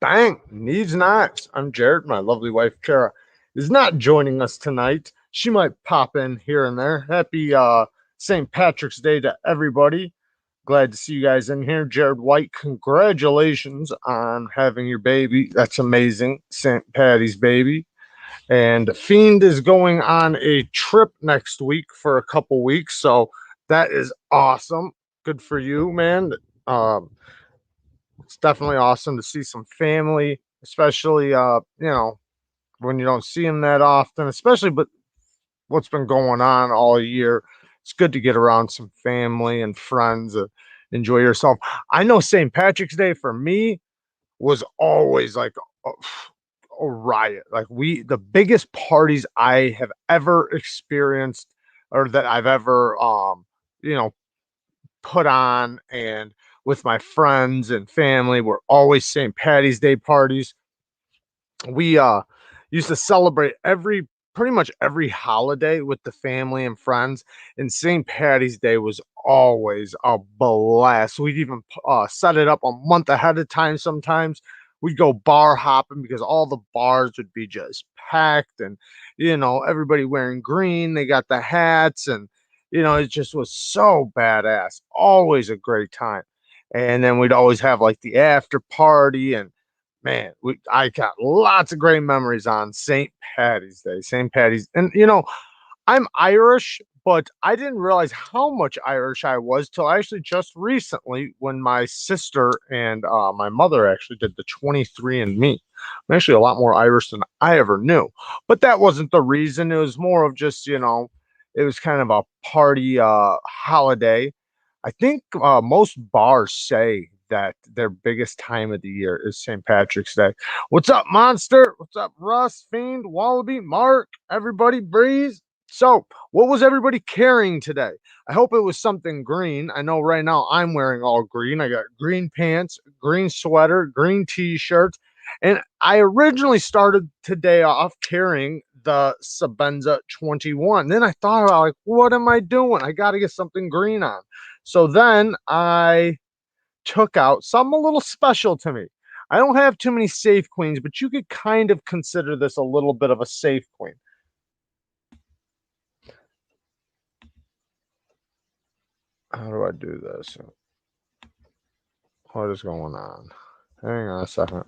Bang! Neevesknives. I'm Jared. My lovely wife, Kara, is not joining us tonight. She might pop in here and there. Happy St. Patrick's Day to everybody. Glad to see you guys in here. Jared White, congratulations on having your baby. That's amazing. St. Paddy's baby. And Fiend is going on a trip next week for a couple weeks. So that is awesome. Good for you, man. Um, it's definitely awesome to see some family, especially when you don't see them that often, especially but what's been going on all year. It's good to get around some family and friends, enjoy yourself. I know St. Patrick's Day for me was always like a riot. Like the biggest parties I have ever experienced or that I've ever you know put on and with my friends and family were always St. Paddy's Day parties. We used to celebrate pretty much every holiday with the family and friends, and St. Paddy's Day was always a blast. We'd even set it up a month ahead of time. Sometimes we'd go bar hopping because all the bars would be just packed, and everybody wearing green. They got the hats, and it just was so badass. Always a great time. And then we'd always have like the after party, and man, I got lots of great memories on St. Paddy's Day. St. Paddy's, and I'm Irish, but I didn't realize how much Irish I was till actually just recently when my sister and my mother actually did the 23andMe. I'm actually a lot more Irish than I ever knew, but that wasn't the reason. It was more of just it was kind of a party holiday. I think most bars say that their biggest time of the year is St. Patrick's Day. What's up, Monster? What's up, Russ, Fiend, Wallaby, Mark, everybody, Breeze? So, what was everybody carrying today? I hope it was something green. I know right now I'm wearing all green. I got green pants, green sweater, green t-shirt, and I originally started today off carrying the Sabenza 21. Then I thought about like, what am I doing? I got to get something green on. So then I took out something a little special to me. I don't have too many safe queens, but you could kind of consider this a little bit of a safe queen. How do I do this? What is going on? Hang on a second.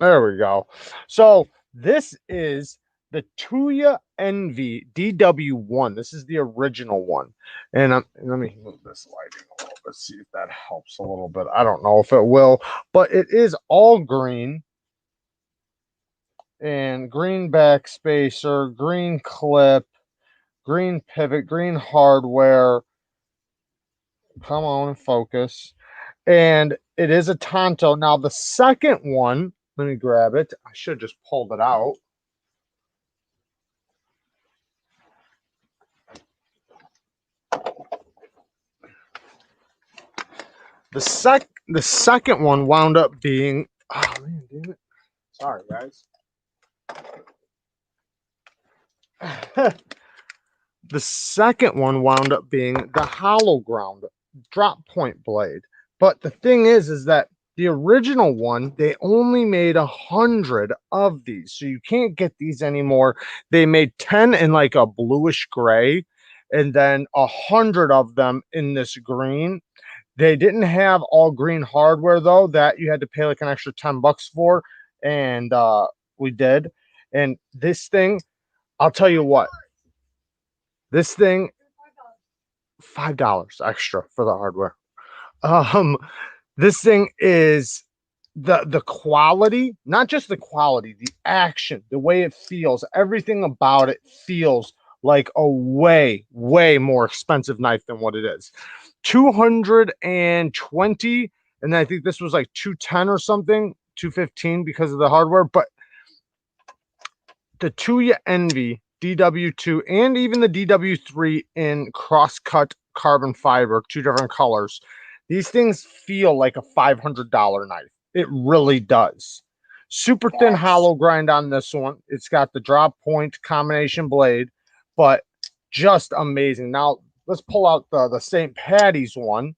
There we go. So this is the Tuya Envy DW1. This is the original one. And let me move this lighting a little bit, see if that helps a little bit. I don't know if it will, but it is all green. And green backspacer, green clip, green pivot, green hardware. Come on, focus. And it is a Tonto. Now, the second one, let me grab it. I should have just pulled it out. The second one wound up being, oh man, damn it. Sorry, guys. The second one wound up being the hollow ground drop point blade. But the thing is that the original one, they only made 100 of these. So you can't get these anymore. They made 10 in like a bluish gray and then 100 of them in this green. They didn't have all green hardware though, that you had to pay like an extra $10 for. And we did. And this thing, I'll tell you what, this thing, $5 extra for the hardware. This thing is the quality, not just the quality, the action, the way it feels, everything about it feels like a way more expensive knife than what it is. 220, and I think this was like 210 or something, 215 because of the hardware. But the Tuya Envy DW2 and even the DW3 in crosscut carbon fiber, two different colors, these things feel like a $500 knife. It really does. Super thin hollow grind on this one. It's got the drop point combination blade, but just amazing. Now, let's pull out the St. Paddy's one.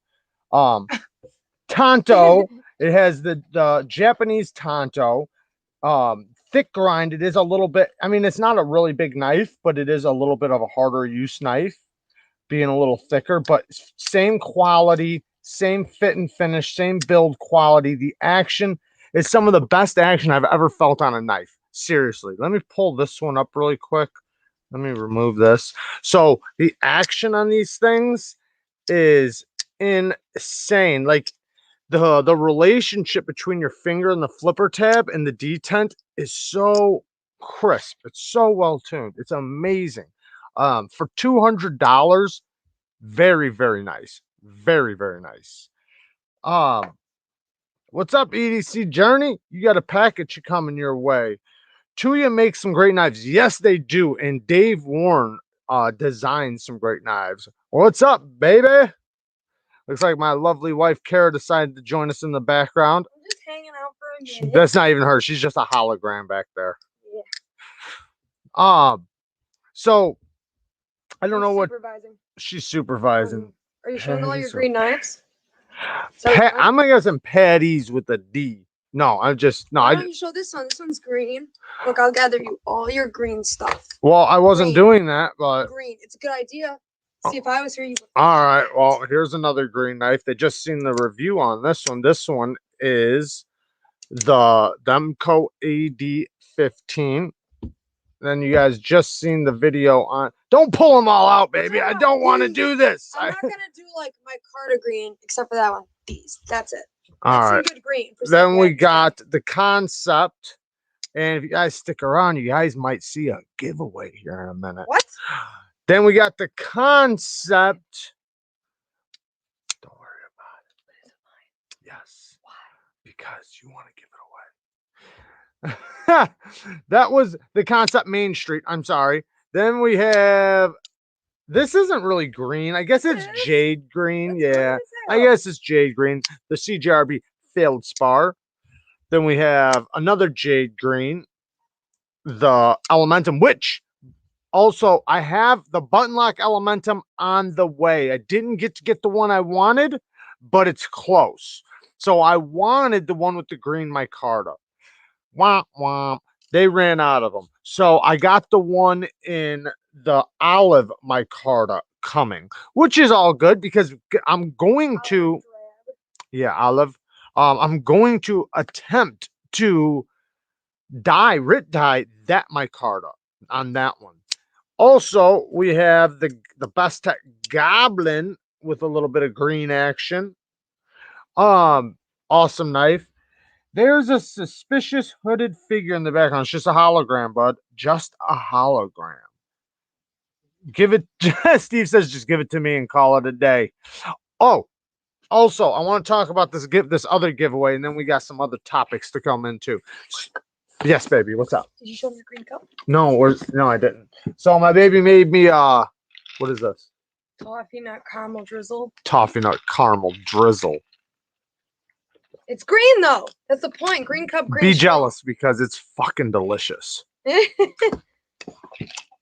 Tanto. It has the Japanese Tanto. Thick grind. It is a little bit. I mean, it's not a really big knife, but it is a little bit of a harder use knife, being a little thicker. But same quality, same fit and finish, same build quality. The action is some of the best action I've ever felt on a knife. Seriously. Let me pull this one up really quick. Let me remove this. So the action on these things is insane. Like the relationship between your finger and the flipper tab and the detent is so crisp. It's so well tuned. It's amazing. For $200, very, very nice. Very, very nice. What's up, EDC Journey? You got a package coming your way. Tuya makes some great knives. Yes, they do. And Dave Warren designs some great knives. What's up, baby? Looks like my lovely wife, Kara, decided to join us in the background. I'm just hanging out for a minute. That's not even her. She's just a hologram back there. Yeah. So I don't know what supervising. she's supervising. Are you showing all your green knives? I'm guessing Paddy's with a D. No, I'm just no. Why don't you show this one? This one's green. Look, I'll gather you all your green stuff. Well, I wasn't doing that, but green. It's a good idea. See, if I was here, you would. All right. Well, here's another green knife. They just seen the review on this one. This one is the Demco AD15. Then you guys just seen the video on. Don't pull them all out, baby. I don't want to do this. I'm not gonna do like my Carter green, except for that one. These. That's it. All right. Good green. Then we got the Concept. And if you guys stick around, you guys might see a giveaway here in a minute. What? Then we got the Concept. Don't worry about it. Yes. Why? Because you want to give it away. That was the Concept Main Street. I'm sorry. Then we have. This isn't really green. I guess it's jade green. Yeah. I guess it's jade green. The CGRB failed spar. Then we have another jade green. The Elementum, which also I have the button lock Elementum on the way. I didn't get to get the one I wanted, but it's close. So I wanted the one with the green micarta. Womp womp. They ran out of them. So I got the one in the olive micarta coming, which is all good because I'm going to, olive. I'm going to attempt to writ dye that micarta on that one. Also, we have the Best Tech Goblin with a little bit of green action. Awesome knife. There's a suspicious hooded figure in the background. It's just a hologram, bud. Just a hologram. Give it. Steve says, just give it to me and call it a day. Oh, also, I want to talk about this other giveaway, and then we got some other topics to come into. Yes, baby. What's up? Did you show me the green cup? No, I didn't. So my baby made me what is this? Toffee nut caramel drizzle. Toffee nut caramel drizzle. It's green though. That's the point. Green cup, green. Be jealous because it's fucking delicious.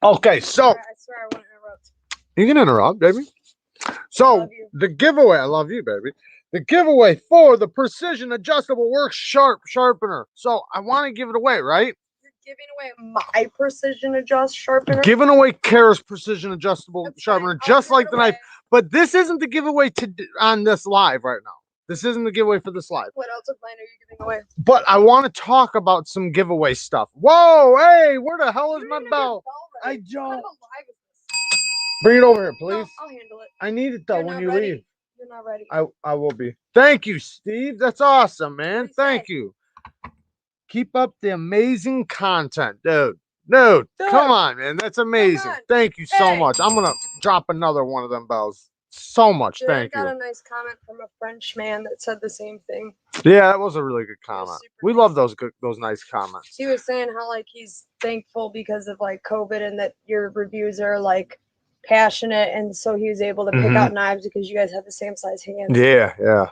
Okay, so I swear I won't interrupt. You can interrupt, baby. So the giveaway, I love you, baby. The giveaway for the precision adjustable work sharpener. So I want to give it away, right? You're giving away my precision adjust sharpener. Giving away Kara's precision adjustable sharpener, just like the knife. But this isn't the giveaway on this live right now. This isn't the giveaway for this live. What else of mine are you giving away? But I want to talk about some giveaway stuff. Whoa, hey, where the hell is my bell? I don't. Bring it over here, please. No, I'll handle it. I need it though when you leave. You're not ready. I will be. Thank you, Steve. That's awesome, man. Thank you. Keep up the amazing content, dude. Dude, come on, man. That's amazing. Thank you so much. I'm gonna drop another one of them bells. So much. Thank you. I got a nice comment from a French man that said the same thing. Yeah, that was a really good comment. We love those nice comments. He was saying how like he's thankful because of like COVID and that your reviews are like passionate, and so he was able to pick out knives because you guys have the same size hands. Yeah.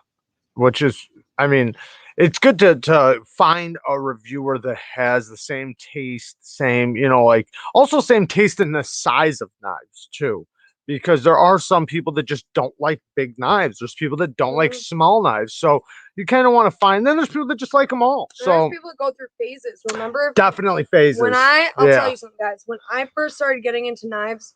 Which is, I mean, it's good to find a reviewer that has the same taste, same, like also same taste in the size of knives too. because there are some people that just don't like big knives. There's people that don't like small knives. So you kind of want to find. Then there's people that just like them all. So there's people that go through phases. Remember? Definitely phases. When I'll tell you something, guys. When I first started getting into knives,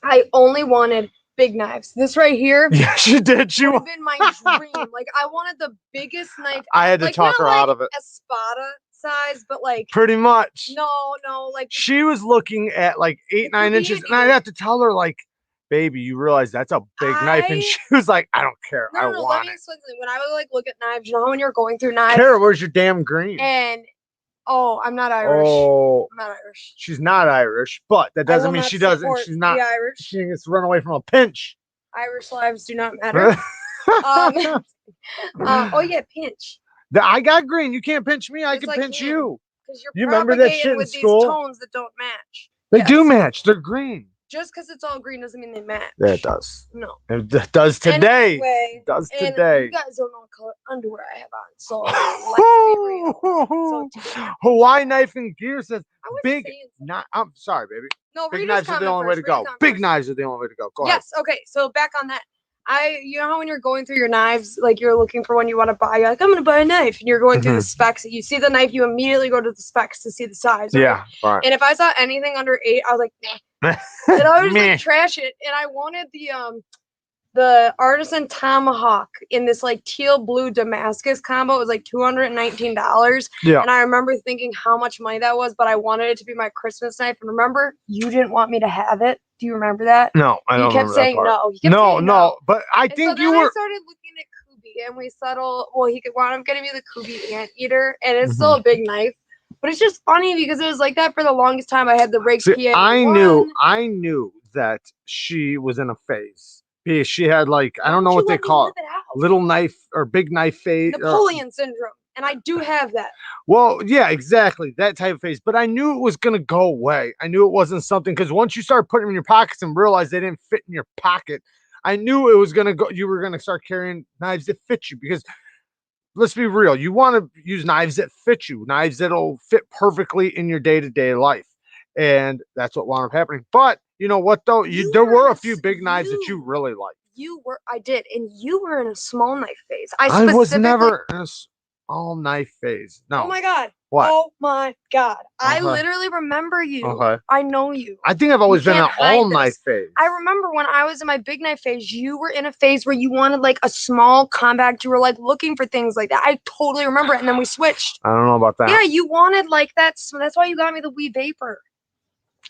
I only wanted big knives. This right here. Yeah, she did. She would have been my dream. Like I wanted the biggest knife. I had to talk her out of it. Espada size, but like pretty much. No, like she was looking at like 8-9 inches, and I'd have to tell her like, "Baby, you realize that's a big knife?" And she was like, "I don't care. I want let me explain something. When I would like look at knives, you know how when you're going through knives. Kara, where's your damn green? And I'm not Irish. I'm not Irish. She's not Irish, but that doesn't mean she doesn't. She's not Irish. She gets run away from a pinch. Irish lives do not matter. Oh yeah, pinch. I got green. You can't pinch me. I can pinch you. Because you remember that shit in school? These tones that don't match. They do match. They're green. Just because it's all green doesn't mean they match. Yeah, it does. No. It does today. Anyway, it does today. You guys don't know what color underwear I have on, so let's be real. Hawaii Knife and Gear says big. I'm sorry, baby. No, big knives are the only way to go. Big knives are the only way to go. Go ahead. Yes. Okay. So back on that. You know how when you're going through your knives, like you're looking for one you want to buy, you're like, I'm going to buy a knife. And you're going through the specs. You see the knife, you immediately go to the specs to see the size. Right? Yeah. Right. And if I saw anything under 8, I was like, nah. And I was like, trash it. And I wanted the artisan tomahawk in this like teal blue Damascus combo. It was like $219. Yeah. And I remember thinking how much money that was, but I wanted it to be my Christmas knife. And remember, you didn't want me to have it. Do you remember that? No, I don't. You kept saying no. No. But I think you were. I started looking at Kubi, and we settled. Well, he could wound up getting me the Kubi Anteater, and it's still a big knife. But it's just funny because it was like that for the longest time. I had the Rig PA. I knew that she was in a phase. She had like I don't know what they call it, little knife or big knife phase. Napoleon syndrome. And I do have that. Well, yeah, exactly. That type of phase. But I knew it was going to go away. I knew it wasn't something because once you start putting them in your pockets and realize they didn't fit in your pocket, I knew it was going to go. You were going to start carrying knives that fit you because let's be real. You want to use knives that fit you, knives that'll fit perfectly in your day-to-day life. And that's what wound up happening. But you know what, though? There were a few big knives that you really liked. I did. And you were in a small knife phase. I was never in a all knife phase. No. Oh my God. What? Oh my God. I literally remember you. I know you. I think I've always been in an all knife phase. I remember when I was in my big knife phase, you were in a phase where you wanted like a small compact. You were like looking for things like that. I totally remember it. And then we switched. I don't know about that. Yeah, you wanted like that. So that's why you got me the Wee Vapor.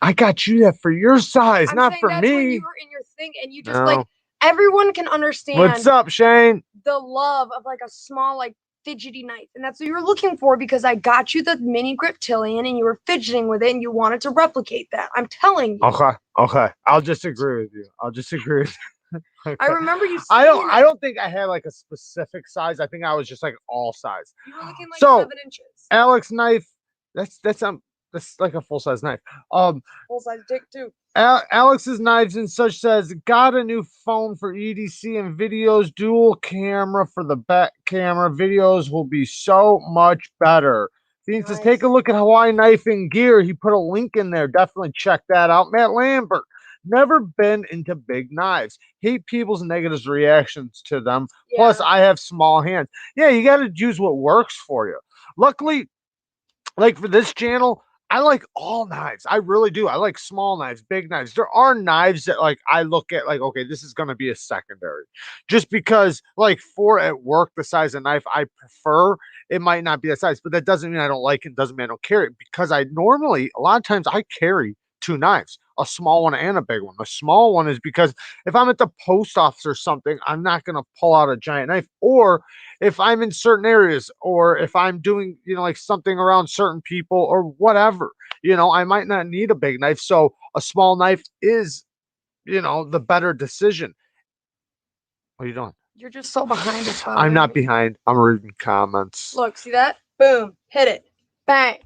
I got you that for your size, not for that's me. When you were in your thing and you just like everyone can understand. What's up, Shayne? The love of like a small like fidgety knife, and that's what you were looking for because I got you the mini Griptilian and you were fidgeting with it and you wanted to replicate that. I'm telling you. Okay. I'll just agree with you. Okay. I remember you. I don't think I had like a specific size. I think I was just like all size. You were looking like 7 inches. Alex knife. That's like a full size knife. Full size dick too. Alex's Knives and Such says, got a new phone for EDC and videos, dual camera for the back camera. Videos will be so much better. Dean says, take a look at Hawaii Knife and Gear. He put a link in there. Definitely check that out. Matt Lambert, never been into big knives. Hate people's negative reactions to them. Yeah. Plus, I have small hands. Yeah, you got to use what works for you. Luckily, like for this channel, I like all knives. I really do. I like small knives, big knives. There are knives that like I look at like, okay, this is going to be a secondary. Just because like for at work, the size of knife I prefer, it might not be that size, but that doesn't mean I don't like it. Doesn't mean I don't carry it because I normally, a lot of times I carry 2 knives, a small one and a big one. The small one is because if I'm at the post office or something, I'm not going to pull out a giant knife, or if I'm in certain areas, or if I'm doing, like something around certain people or whatever, I might not need a big knife. So a small knife is, the better decision. What are you doing? You're just so behind as well. I'm not behind. I'm reading comments. Look, see that? Boom. Hit it. Bang.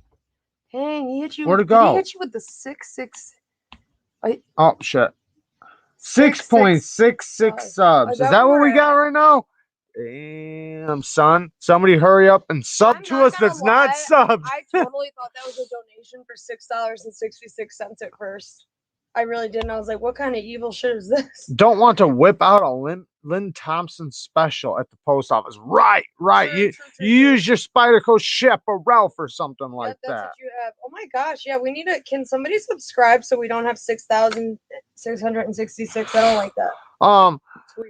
Dang, he hit you. Where'd it go? He hit you with the 6. Oh, shit. 6.66 subs. Is that what we got right now? Damn, son. Somebody hurry up and sub to us that's not subbed. I totally thought that was a donation for $6.66 at first. I really didn't. I was like, what kind of evil shit is this? Don't want to whip out a Lynn Thompson special at the post office. Right. True. You use your Spider Code Shep or Ralph or something like that's that. what you have. Oh my gosh. Yeah, we need to. Can somebody subscribe so we don't have 6,666? I don't like that.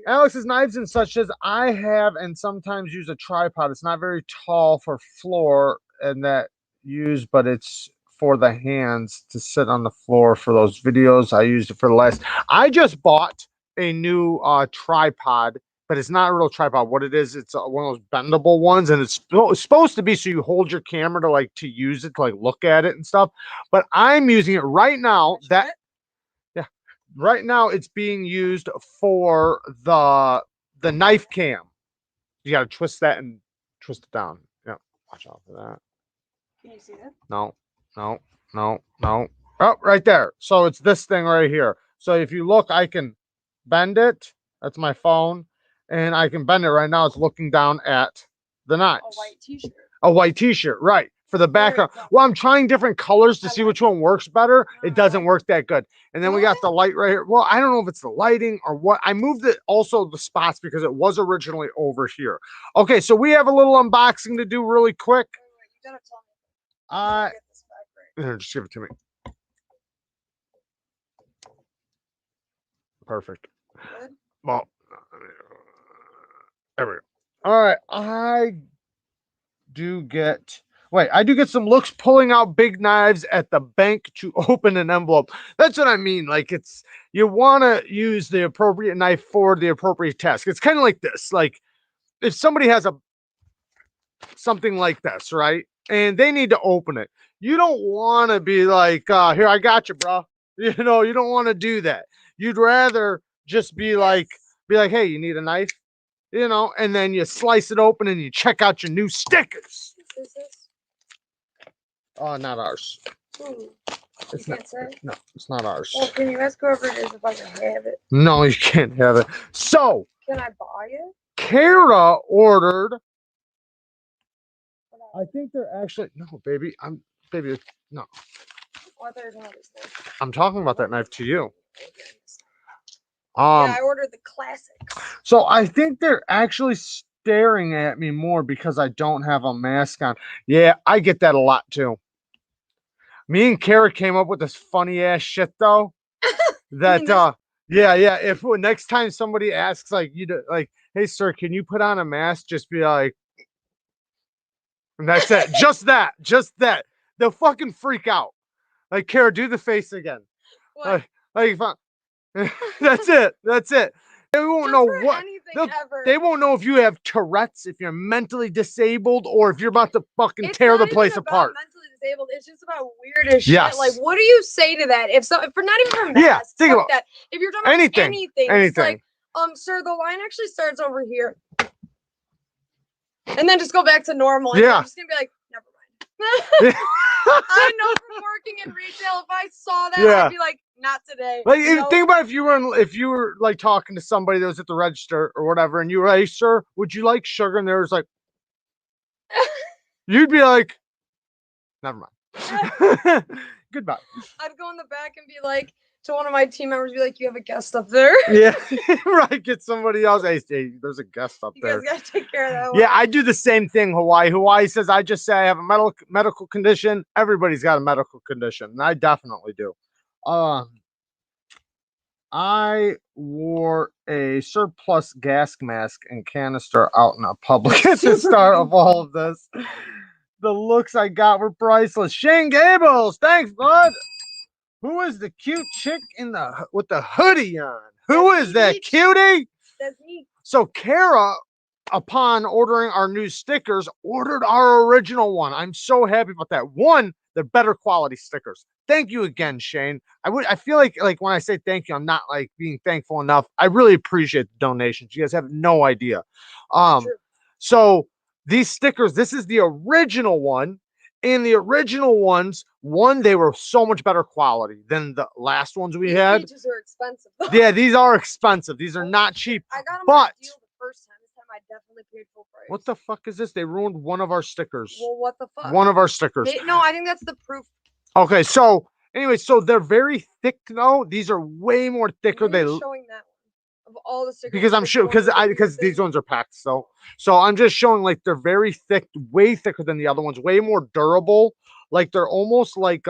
Alex's Knives and Such says, I have and sometimes use a tripod. It's not very tall for floor and that use, but it's for the hands to sit on the floor for those videos. I used it for the last. I just bought a new tripod, but it's not a real tripod. What it is, it's one of those bendable ones, and it's supposed to be so you hold your camera to use it, to look at it and stuff. But I'm using it right now. Right now it's being used for the knife cam. You got to twist that and twist it down. Yeah, watch out for that. Can you see that? No. Oh, right there. So it's this thing right here. So if you look, I can bend it. That's my phone. And I can bend it right now. It's looking down at the knives. A white t-shirt. A white t-shirt, right. For the background. Well, I'm trying different colors to see which one works better. It doesn't work that good. And then we got the light right here. Well, I don't know if it's the lighting or what. I moved it also the spots because it was originally over here. Okay, so we have a little unboxing to do really quick. You gotta tell me. Here, just give it to me. Perfect. Good. Well, there we go. All right, I do get some looks pulling out big knives at the bank to open an envelope. That's what I mean. It's, you want to use the appropriate knife for the appropriate task. It's kind of like this. If somebody has something like this, right? And they need to open it. You don't want to be like, here, I got you, bro. You don't want to do that. You'd rather just be like, hey, you need a knife? And then you slice it open and you check out your new stickers. Is this? Oh, not ours. Ooh, it's not. No, it's not ours. Well, can you ask whoever it is if I can have it? No, you can't have it. So, can I buy it? Kara ordered. I think they're actually no, baby. No. Oh, there's another knife. I'm talking about that knife to you. Yeah, I ordered the classics. So I think they're actually staring at me more because I don't have a mask on. Yeah, I get that a lot too. Me and Kara came up with this funny ass shit though. That yeah. If next time somebody asks hey sir, can you put on a mask? Just be like, and that's it. just that. They'll fucking freak out. Kara, do the face again. What? That's it. They won't know what. They won't know if you have Tourette's, if you're mentally disabled, or if you're about to fucking tear the place apart. Mentally disabled. It's just about weird as shit. What do you say to that? If for not even for masks, think about that. If you're talking about anything, it's like, sir, the line actually starts over here, and then just go back to normal. And I'm just gonna be like, never mind. I know from working in retail, if I saw that, I'd be like, not today. Think about if you were talking to somebody that was at the register or whatever, and you were like, hey, sir, would you like sugar? And there was like, you'd be like, never mind. Goodbye. I'd go in the back and be like, to one of my team members, be like, you have a guest up there. Yeah, right. Get somebody else. Hey, there's a guest up there. You guys gotta take care of that one. Yeah, I do the same thing, Hawaii. Hawaii says, I just say I have a medical condition. Everybody's got a medical condition, and I definitely do. I wore a surplus gas mask and canister out in public at the start of all of this. The looks I got were priceless. Shayne Gables, thanks, bud. Who is the cute chick with the hoodie on? Who is that cutie? That's me. So Kara, upon ordering our new stickers, ordered our original one. I'm so happy about that. One, they're better quality stickers. Thank you again, Shayne. I feel like when I say thank you, I'm not being thankful enough. I really appreciate the donations. You guys have no idea. So these stickers, this is the original one. In the original ones, they were so much better quality than the last ones we had. These are expensive. Yeah, these are expensive. These are not cheap. I got them on a deal the first time. This time I definitely paid full price. What the fuck is this? They ruined one of our stickers. Well, what the fuck? One of our stickers. No, I think that's the proof. Okay, so Anyway, so they're very thick though. These are way more thicker. Why are you showing that one of all the stickers? Because I'm sure because these ones are packed. So I'm just showing like they're very thick, way thicker than the other ones, way more durable. Like they're almost like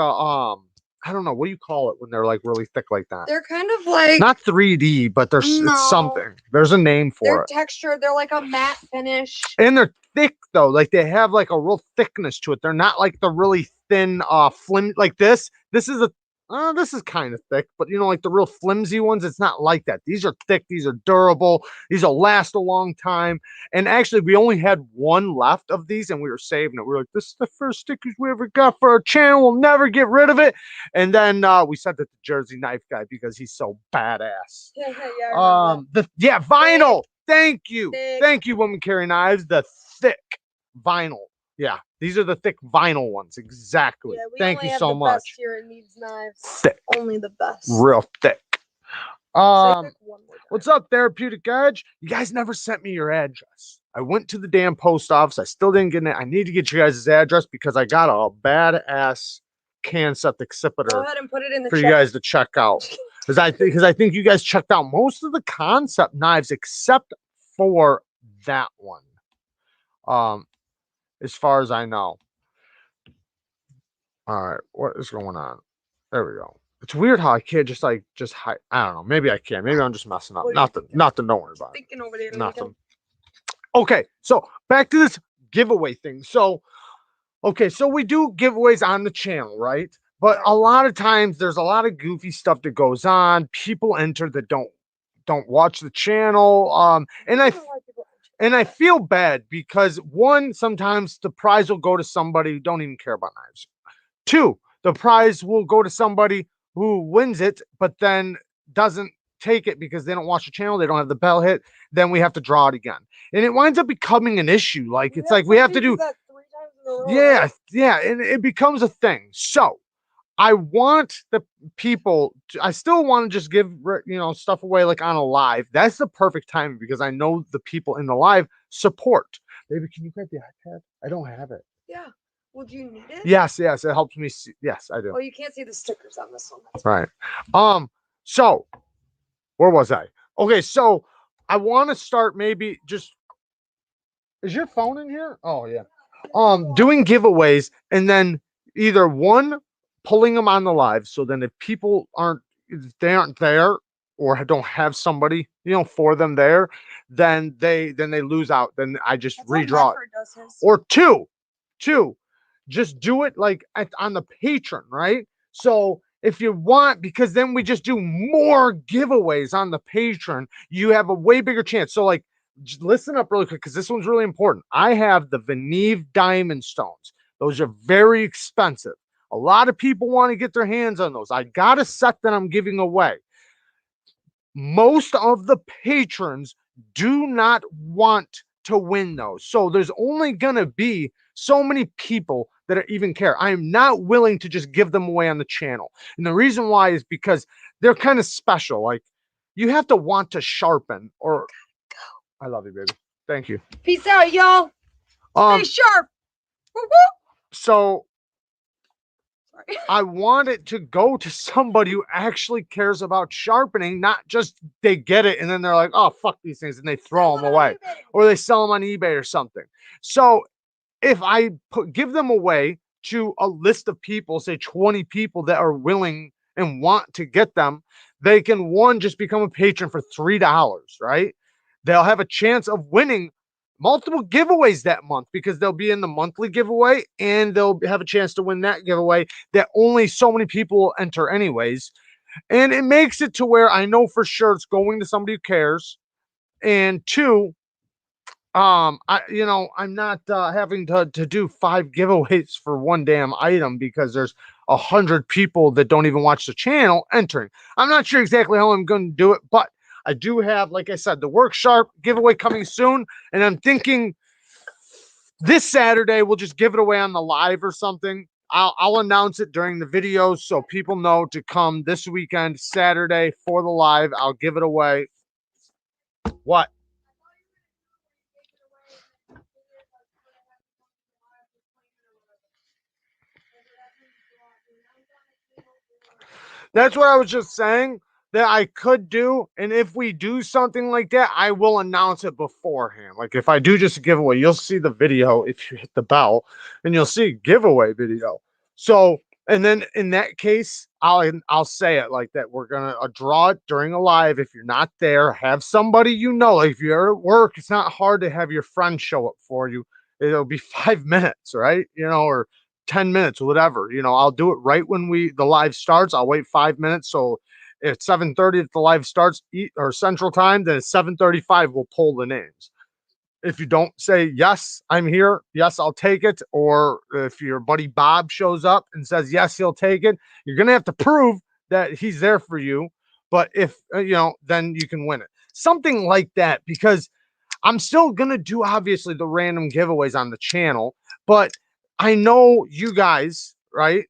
I don't know, what do you call it when they're like really thick like that? They're kind of like not 3D, but it's something. There's a name for it. They're textured. They're like a matte finish. And they're thick though. Like they have like a real thickness to it. They're not like the really thin like this. This is kind of thick, but you know, like the real flimsy ones, it's not like that. These are thick, these are durable, these will last a long time. And actually, we only had one left of these, and we were saving it. We were like, this is the first stickers we ever got for our channel. We'll never get rid of it. And then we sent it to Jersey Knife Guy because he's so badass. Yeah, vinyl. Thank you. Thick. Thank you, Woman Carry Knives. The thick vinyl. Yeah, these are the thick vinyl ones. Exactly. Yeah, thank you so much. Best here at Neevesknives. Thick. Only the best. Real thick. What's up, Therapeutic Edge? You guys never sent me your address. I went to the damn post office. I still didn't get it. I need to get you guys' address because I got a badass can septic sippiter. Go ahead and put it in the for you guys to check out. Because I think you guys checked out most of the concept knives except for that one. As far as I know. All right, what is going on? There we go. It's weird how I can't just hide. I don't know. Maybe I can. Maybe I'm just messing up. Nothing. Don't worry about it. Over there, nothing. Okay, so back to this giveaway thing. So we do giveaways on the channel, right? But a lot of times there's a lot of goofy stuff that goes on. People enter that don't watch the channel. And I feel bad because one, sometimes the prize will go to somebody who don't even care about knives. Two, the prize will go to somebody who wins it, but then doesn't take it because they don't watch the channel. They don't have the bell hit. Then we have to draw it again. And it winds up becoming an issue. Like, it's like we have to do that 3 times in a row. Yeah, yeah. And it becomes a thing. So I want the people I still want to just give, stuff away like on a live. That's the perfect time because I know the people in the live support. Baby, can you grab the iPad? I don't have it. Yeah. Well, do you need it? Yes, it helps me see. Yes, I do. Oh, you can't see the stickers on this one. That's right. So where was I? Okay, so I want to start maybe just. Is your phone in here? Oh yeah. Doing giveaways and then either one pulling them on the live. So then if people aren't there or don't have somebody, for them there, then they lose out. Then I just redraw it. Or two, just do it like on the patron, right? So if you want, because then we just do more giveaways on the patron, you have a way bigger chance. So like, listen up really quick because this one's really important. I have the Neeves diamond stones. Those are very expensive. A lot of people want to get their hands on those. I got a set that I'm giving away. Most of the patrons do not want to win those. So there's only going to be so many people that even care. I am not willing to just give them away on the channel. And the reason why is because they're kind of special. Like, you have to want to sharpen or... I love you, baby. Thank you. Peace out, y'all. Stay sharp. Woo-woo. So I want it to go to somebody who actually cares about sharpening, not just they get it and then they're like, oh, fuck these things, and they throw them away or they sell them on eBay or something. So if I give them away to a list of people, say 20 people that are willing and want to get them, they can, one, just become a patron for $3, right? They'll have a chance of winning multiple giveaways that month because they'll be in the monthly giveaway and they'll have a chance to win that giveaway that only so many people will enter anyways. And it makes it to where I know for sure it's going to somebody who cares. And two, I'm not having to do 5 giveaways for one damn item because there's 100 people that don't even watch the channel entering. I'm not sure exactly how I'm going to do it, but I do have, like I said, the Work Sharp giveaway coming soon. And I'm thinking this Saturday, we'll just give it away on the live or something. I'll announce it during the videos so people know to come this weekend, Saturday, for the live. I'll give it away. What? That's what I was just saying that I could do. And if we do something like that, I will announce it beforehand. Like if I do just a giveaway, you'll see the video if you hit the bell and you'll see giveaway video. So, and then in that case, I'll say it like that. We're gonna draw it during a live. If you're not there, have somebody you know. Like if you're at work, it's not hard to have your friend show up for you. It'll be 5 minutes, right? Or 10 minutes, whatever. I'll do it right when the live starts. I'll wait 5 minutes. So if 7:30, if the live starts or Central Time, then at 7:35 we'll pull the names. If you don't say yes, I'm here, yes, I'll take it, or if your buddy Bob shows up and says yes, he'll take it, you're gonna have to prove that he's there for you. But if then you can win it. Something like that, because I'm still gonna do obviously the random giveaways on the channel, but I know you guys, right?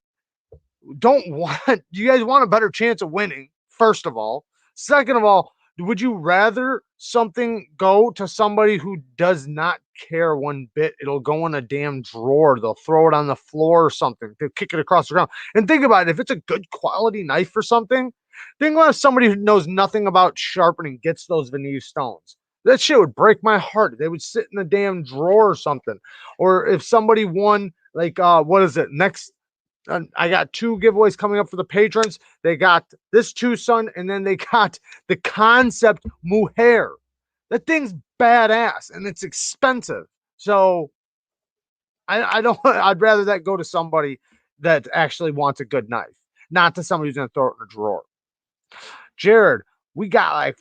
Don't want You guys want a better chance of winning, first of all. Second of all, would you rather something go to somebody who does not care one bit? It'll go in a damn drawer. They'll throw it on the floor or something. They'll kick it across the ground. And think about it. If it's a good quality knife or something, think about if somebody who knows nothing about sharpening gets those Neeves stones. That shit would break my heart. They would sit in a damn drawer or something. Or if somebody won, like, what is it? I got 2 giveaways coming up for the patrons. They got this Tucson, and then they got the Concept Mujer. That thing's badass, and it's expensive. So I don't. I'd rather that go to somebody that actually wants a good knife, not to somebody who's gonna throw it in a drawer. Jared, we got like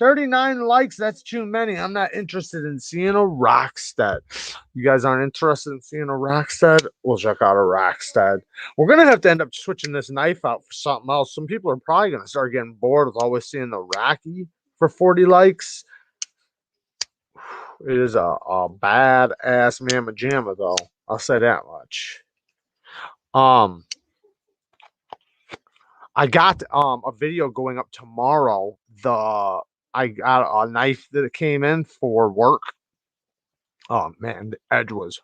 39 likes. That's too many. I'm not interested in seeing a Rockstead. You guys aren't interested in seeing a Rockstead? We'll check out a Rockstead. We're going to have to end up switching this knife out for something else. Some people are probably going to start getting bored with always seeing the Rocky for 40 likes. It is a badass mamma jamma, though. I'll say that much. I got a video going up tomorrow. I got a knife that came in for work. Oh man, the edge was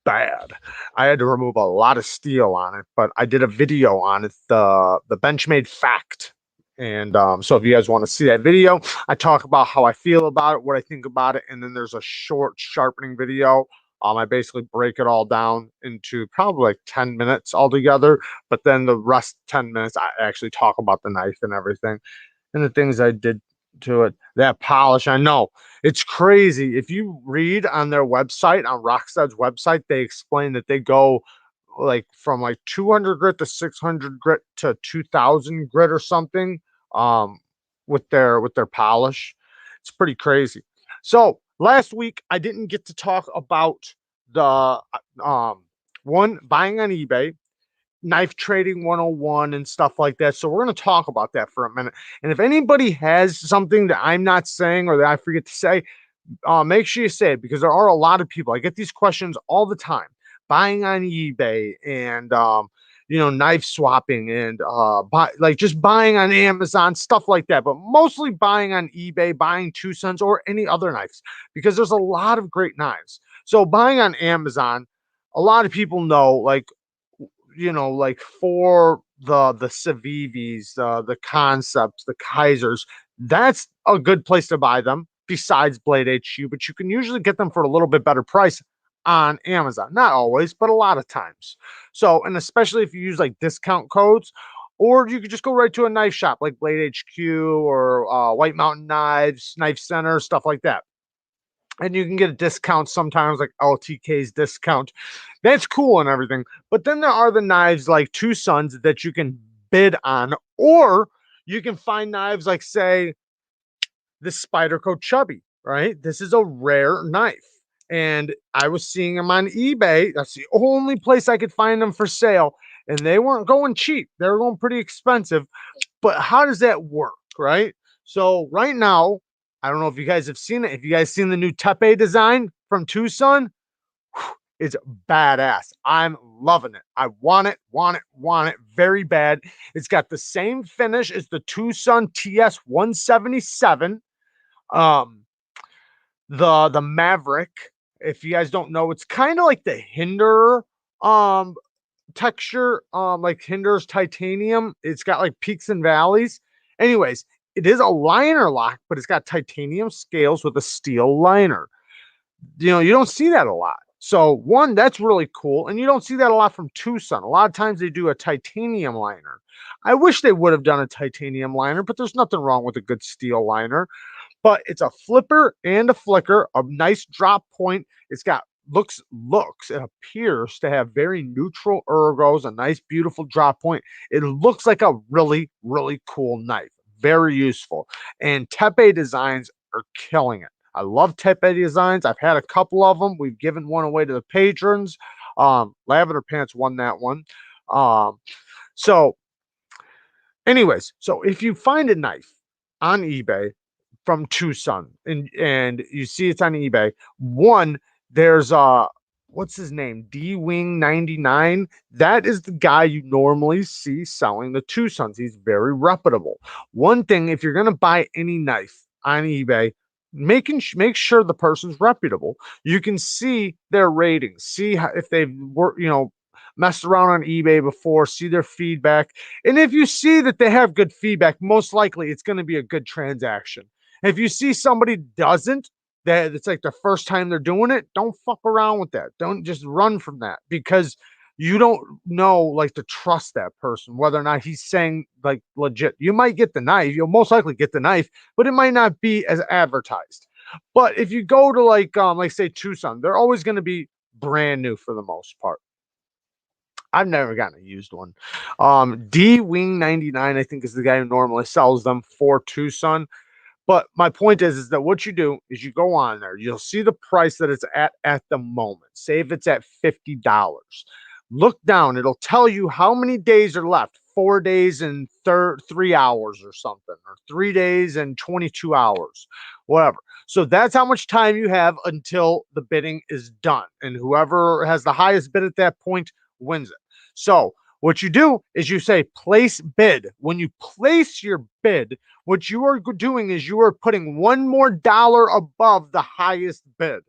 bad. I had to remove a lot of steel on it, but I did a video on it, the Benchmade Fact. And so if you guys want to see that video, I talk about how I feel about it, what I think about it, and then there's a short sharpening video. I basically break it all down into probably like 10 minutes altogether, but then the rest 10 minutes I actually talk about the knife and everything and the things I did to it. That polish, I know it's crazy. If you read on their website, on Rockstead's website, they explain that they go like from like 200 grit to 600 grit to 2000 grit or something with their polish. It's pretty crazy. So last week I didn't get to talk about the one buying on eBay, knife trading 101 and stuff like that. So we're going to talk about that for a minute. And if anybody has something that I'm not saying or that I forget to say, make sure you say it, because there are a lot of people. I get these questions all the time. Buying on eBay and knife swapping and just buying on Amazon, stuff like that. But mostly buying on eBay, buying Tucson's or any other knives, because there's a lot of great knives. So buying on Amazon, a lot of people know, like for the Civivis, the Concepts, the Kaisers, that's a good place to buy them besides Blade HQ, but you can usually get them for a little bit better price on Amazon. Not always, but a lot of times. So, and especially if you use like discount codes, or you could just go right to a knife shop like Blade HQ or White Mountain Knives, Knife Center, stuff like that. And you can get a discount sometimes, like LTK's discount. That's cool and everything. But then there are the knives like Tucson's that you can bid on, or you can find knives like, say, the Spyderco Chubby, right? This is a rare knife. And I was seeing them on eBay. That's the only place I could find them for sale. And they weren't going cheap. They were going pretty expensive. But how does that work, right? So right now, I don't know if you guys have seen it. If you guys seen the new Tepe design from Tucson, it's badass. I'm loving it. I want it very bad. It's got the same finish as the Tucson TS 177. The Maverick. If you guys don't know, it's kind of like the Hinder texture, like hinders titanium. It's got like peaks and valleys. Anyways, it is a liner lock, but it's got titanium scales with a steel liner. You don't see that a lot. So one, that's really cool, and you don't see that a lot from Tucson. A lot of times they do a titanium liner. I wish they would have done a titanium liner, but there's nothing wrong with a good steel liner. But it's a flipper and a flicker, a nice drop point. It's got it appears to have very neutral ergos, a nice beautiful drop point. It looks like a really, really cool knife, very useful. And Tepe Designs are killing it. I love Tepe Designs. I've had a couple of them. We've given one away to the patrons. Lavender Pants won that one. So anyways, so if you find a knife on eBay from Tucson and you see it's on eBay, one, there's what's his name? D-Wing 99. That is the guy you normally see selling the Tucsons. He's very reputable. One thing, if you're gonna buy any knife on eBay, make sure the person's reputable. You can see their ratings, see if they've worked, messed around on eBay before, see their feedback. And if you see that they have good feedback, most likely it's going to be a good transaction. If you see somebody doesn't, that it's like the first time they're doing it, don't fuck around with that. Don't just run from that, because you don't know, like, to trust that person, whether or not he's saying like legit. You might get the knife, you'll most likely get the knife, but it might not be as advertised. But if you go to like say Tucson, they're always going to be brand new for the most part. I've never gotten a used one. D Wing 99, I think, is the guy who normally sells them for Tucson. But my point is that what you do is you go on there, you'll see the price that it's at the moment. Say if it's at $50. Look down, it'll tell you how many days are left. 4 days and 3 hours or something, or 3 days and 22 hours, whatever. So that's how much time you have until the bidding is done. And whoever has the highest bid at that point wins it. So what you do is you say place bid. When you place your bid, what you are doing is you are putting one more dollar above the highest bid.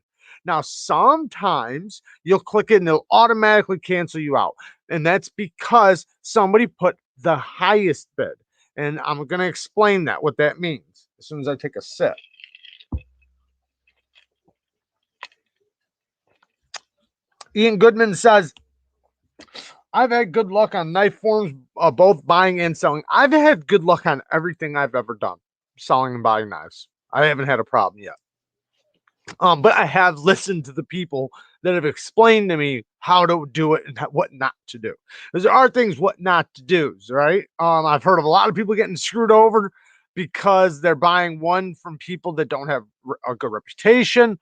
Now, sometimes you'll click it and it'll automatically cancel you out. And that's because somebody put the highest bid. And I'm going to explain what that means as soon as I take a sip. Ian Goodman says, I've had good luck on knife forms, both buying and selling. I've had good luck on everything I've ever done, selling and buying knives. I haven't had a problem yet. But I have listened to the people that have explained to me how to do it and what not to do. Because there are things what not to do, right? I've heard of a lot of people getting screwed over because they're buying one from people that don't have a good reputation,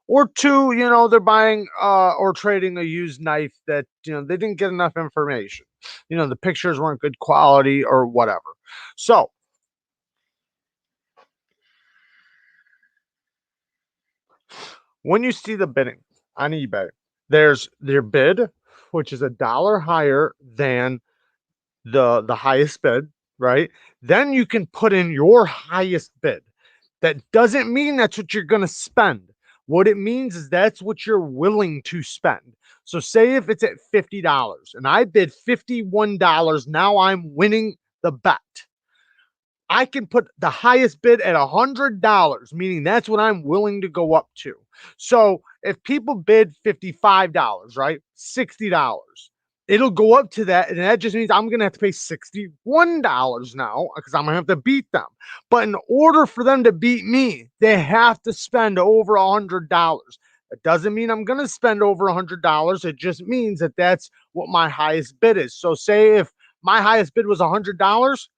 or two, they're buying or trading a used knife that, they didn't get enough information. The pictures weren't good quality or whatever. So when you see the bidding on eBay, there's their bid, which is $1 higher than the highest bid, right? Then you can put in your highest bid. That doesn't mean that's what you're going to spend. What it means is that's what you're willing to spend. So say if it's at $50 and I bid $51, now I'm winning the bet. I can put the highest bid at $100, meaning that's what I'm willing to go up to. So if people bid $55, right, $60, it'll go up to that, and that just means I'm going to have to pay $61 now because I'm going to have to beat them. But in order for them to beat me, they have to spend over $100. It doesn't mean I'm going to spend over $100. It just means that that's what my highest bid is. So say if my highest bid was $100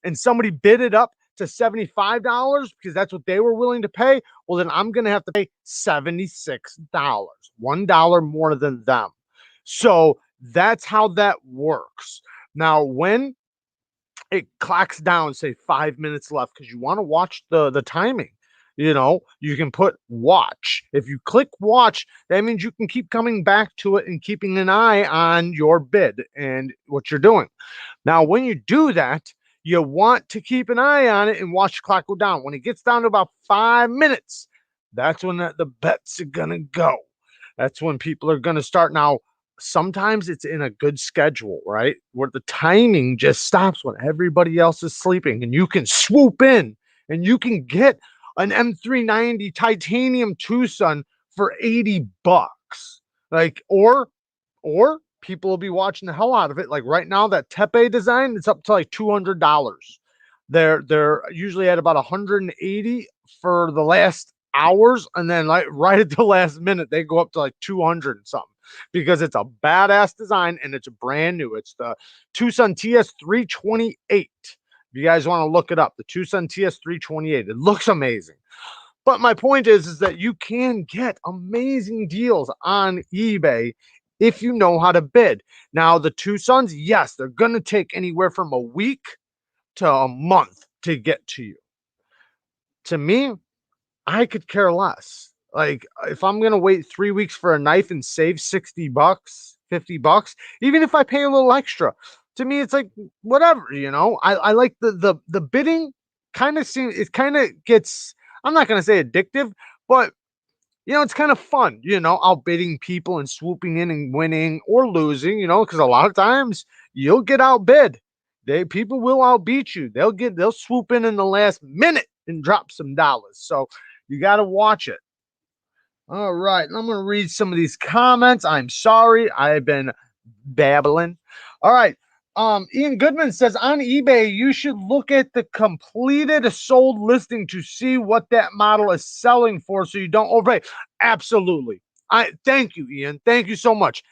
and somebody bid it up to $75 because that's what they were willing to pay, well, then I'm going to have to pay $76, $1 more than them. So that's how that works. Now, when it clocks down, say 5 minutes left, because you want to watch the timing. You can put watch. If you click watch, that means you can keep coming back to it and keeping an eye on your bid and what you're doing. Now, when you do that, you want to keep an eye on it and watch the clock go down. When it gets down to about 5 minutes, that's when the bets are going to go. That's when people are going to start now sometimes it's in a good schedule, right? Where the timing just stops when everybody else is sleeping and you can swoop in and you can get an M390 titanium Tucson for $80. Like, or people will be watching the hell out of it. Like right now, that Tepe design, it's up to like $200. They're usually at about 180 for the last hours, and then like right at the last minute, they go up to like 200 and something because it's a badass design and it's brand new. It's the Tucson TS 328. If you guys want to look it up, the Tucson TS 328, it looks amazing. But my point is that you can get amazing deals on eBay if you know how to bid. Now, the Tucsons, yes, they're going to take anywhere from a week to a month to get to you. To me, I could care less. Like, if I'm going to wait 3 weeks for a knife and save $60, $50, even if I pay a little extra, to me, it's like, whatever, I like the bidding kind of seems, it kind of gets, I'm not going to say addictive, but it's kind of fun, outbidding people and swooping in and winning or losing, because a lot of times you'll get outbid. People will outbeat you. They'll swoop in the last minute and drop some dollars. So you got to watch it. All right, I'm going to read some of these comments. I'm sorry, I've been babbling. All right. Ian Goodman says on eBay, you should look at the completed sold listing to see what that model is selling for so you don't overpay. Absolutely. Thank you, Ian. Thank you so much.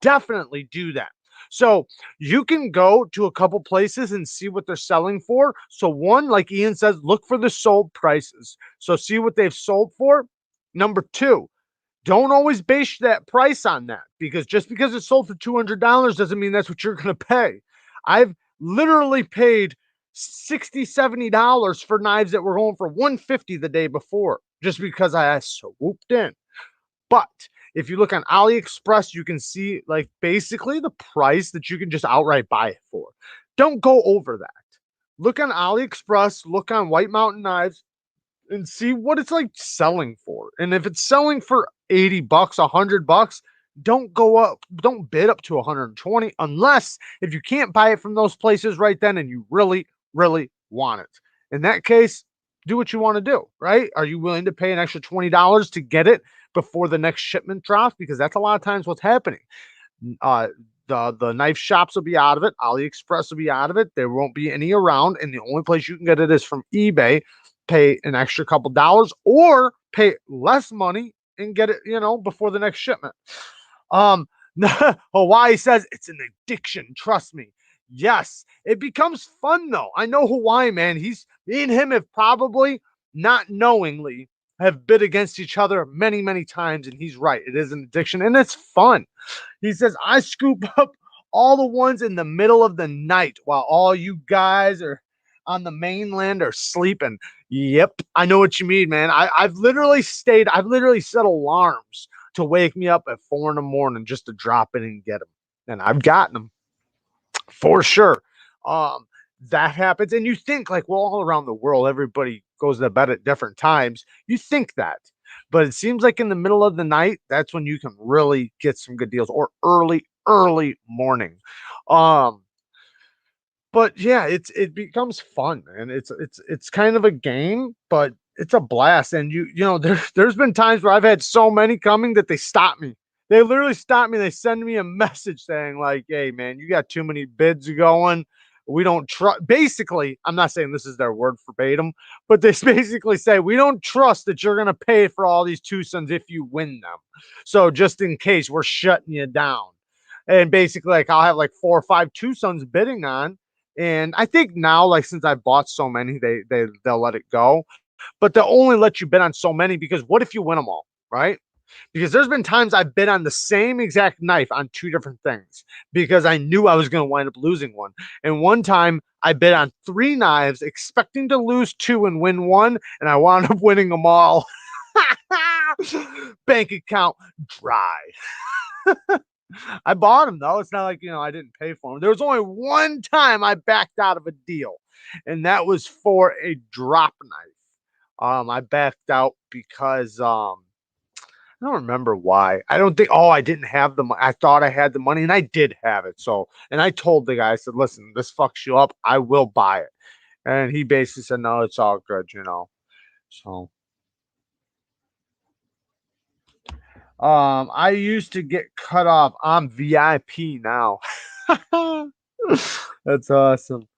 Definitely do that. So you can go to a couple places and see what they're selling for. So one, like Ian says, look for the sold prices. So see what they've sold for. Number two, don't always base that price on that, because just because it's sold for $200 doesn't mean that's what you're going to pay. I've literally paid $60, $70 for knives that were going for $150 the day before just because I swooped in. But if you look on AliExpress, you can see like basically the price that you can just outright buy it for. Don't go over that. Look on AliExpress, look on White Mountain Knives, and see what it's like selling for. And if it's selling for $80, $100, don't go up, don't bid up to 120 unless if you can't buy it from those places right then and you really, really want it. In that case, do what you want to do, right? Are you willing to pay an extra $20 to get it before the next shipment drops? Because that's a lot of times what's happening. The knife shops will be out of it. AliExpress will be out of it. There won't be any around. And the only place you can get it is from eBay. Pay an extra couple dollars or pay less money and get it, before the next shipment. Hawaii says it's an addiction. Trust me. Yes, it becomes fun though. I know Hawaii, man. Me and him have probably not knowingly have bid against each other many, many times. And he's right. It is an addiction and it's fun. He says, I scoop up all the ones in the middle of the night while all you guys are on the mainland are sleeping. Yep, I know what you mean, man. I've literally set alarms to wake me up at 4 a.m. just to drop in and get them. And I've gotten them for sure. That happens. And you think like, well, all around the world, everybody goes to bed at different times. You think that. But it seems like in the middle of the night, that's when you can really get some good deals, or early morning. But yeah, it becomes fun, and it's kind of a game, but it's a blast. And there's been times where I've had so many coming that they stop me. They literally stop me. They send me a message saying like, "Hey man, you got too many bids going. We don't trust." Basically, I'm not saying this is their word verbatim, but they basically say we don't trust that you're gonna pay for all these Tucsons if you win them. So just in case, we're shutting you down. And basically, like I'll have like 4 or 5 Tucsons bidding on. And I think now, like since I've bought so many, they'll let it go. But they'll only let you bid on so many because what if you win them all, right? Because there's been times I've bid on the same exact knife on 2 different things because I knew I was going to wind up losing one. And one time I bid on 3 knives expecting to lose 2 and win 1, and I wound up winning them all. Bank account dry. I bought them though. It's not like, I didn't pay for them. There was only one time I backed out of a deal, and that was for a drop knife. I backed out because I don't remember why. I don't think. Oh, I didn't have the money. I thought I had the money, and I did have it. So, and I told the guy, I said, "Listen, this fucks you up. I will buy it." And he basically said, "No, it's all good," you know. So, I used to get cut off. I'm VIP now. That's awesome.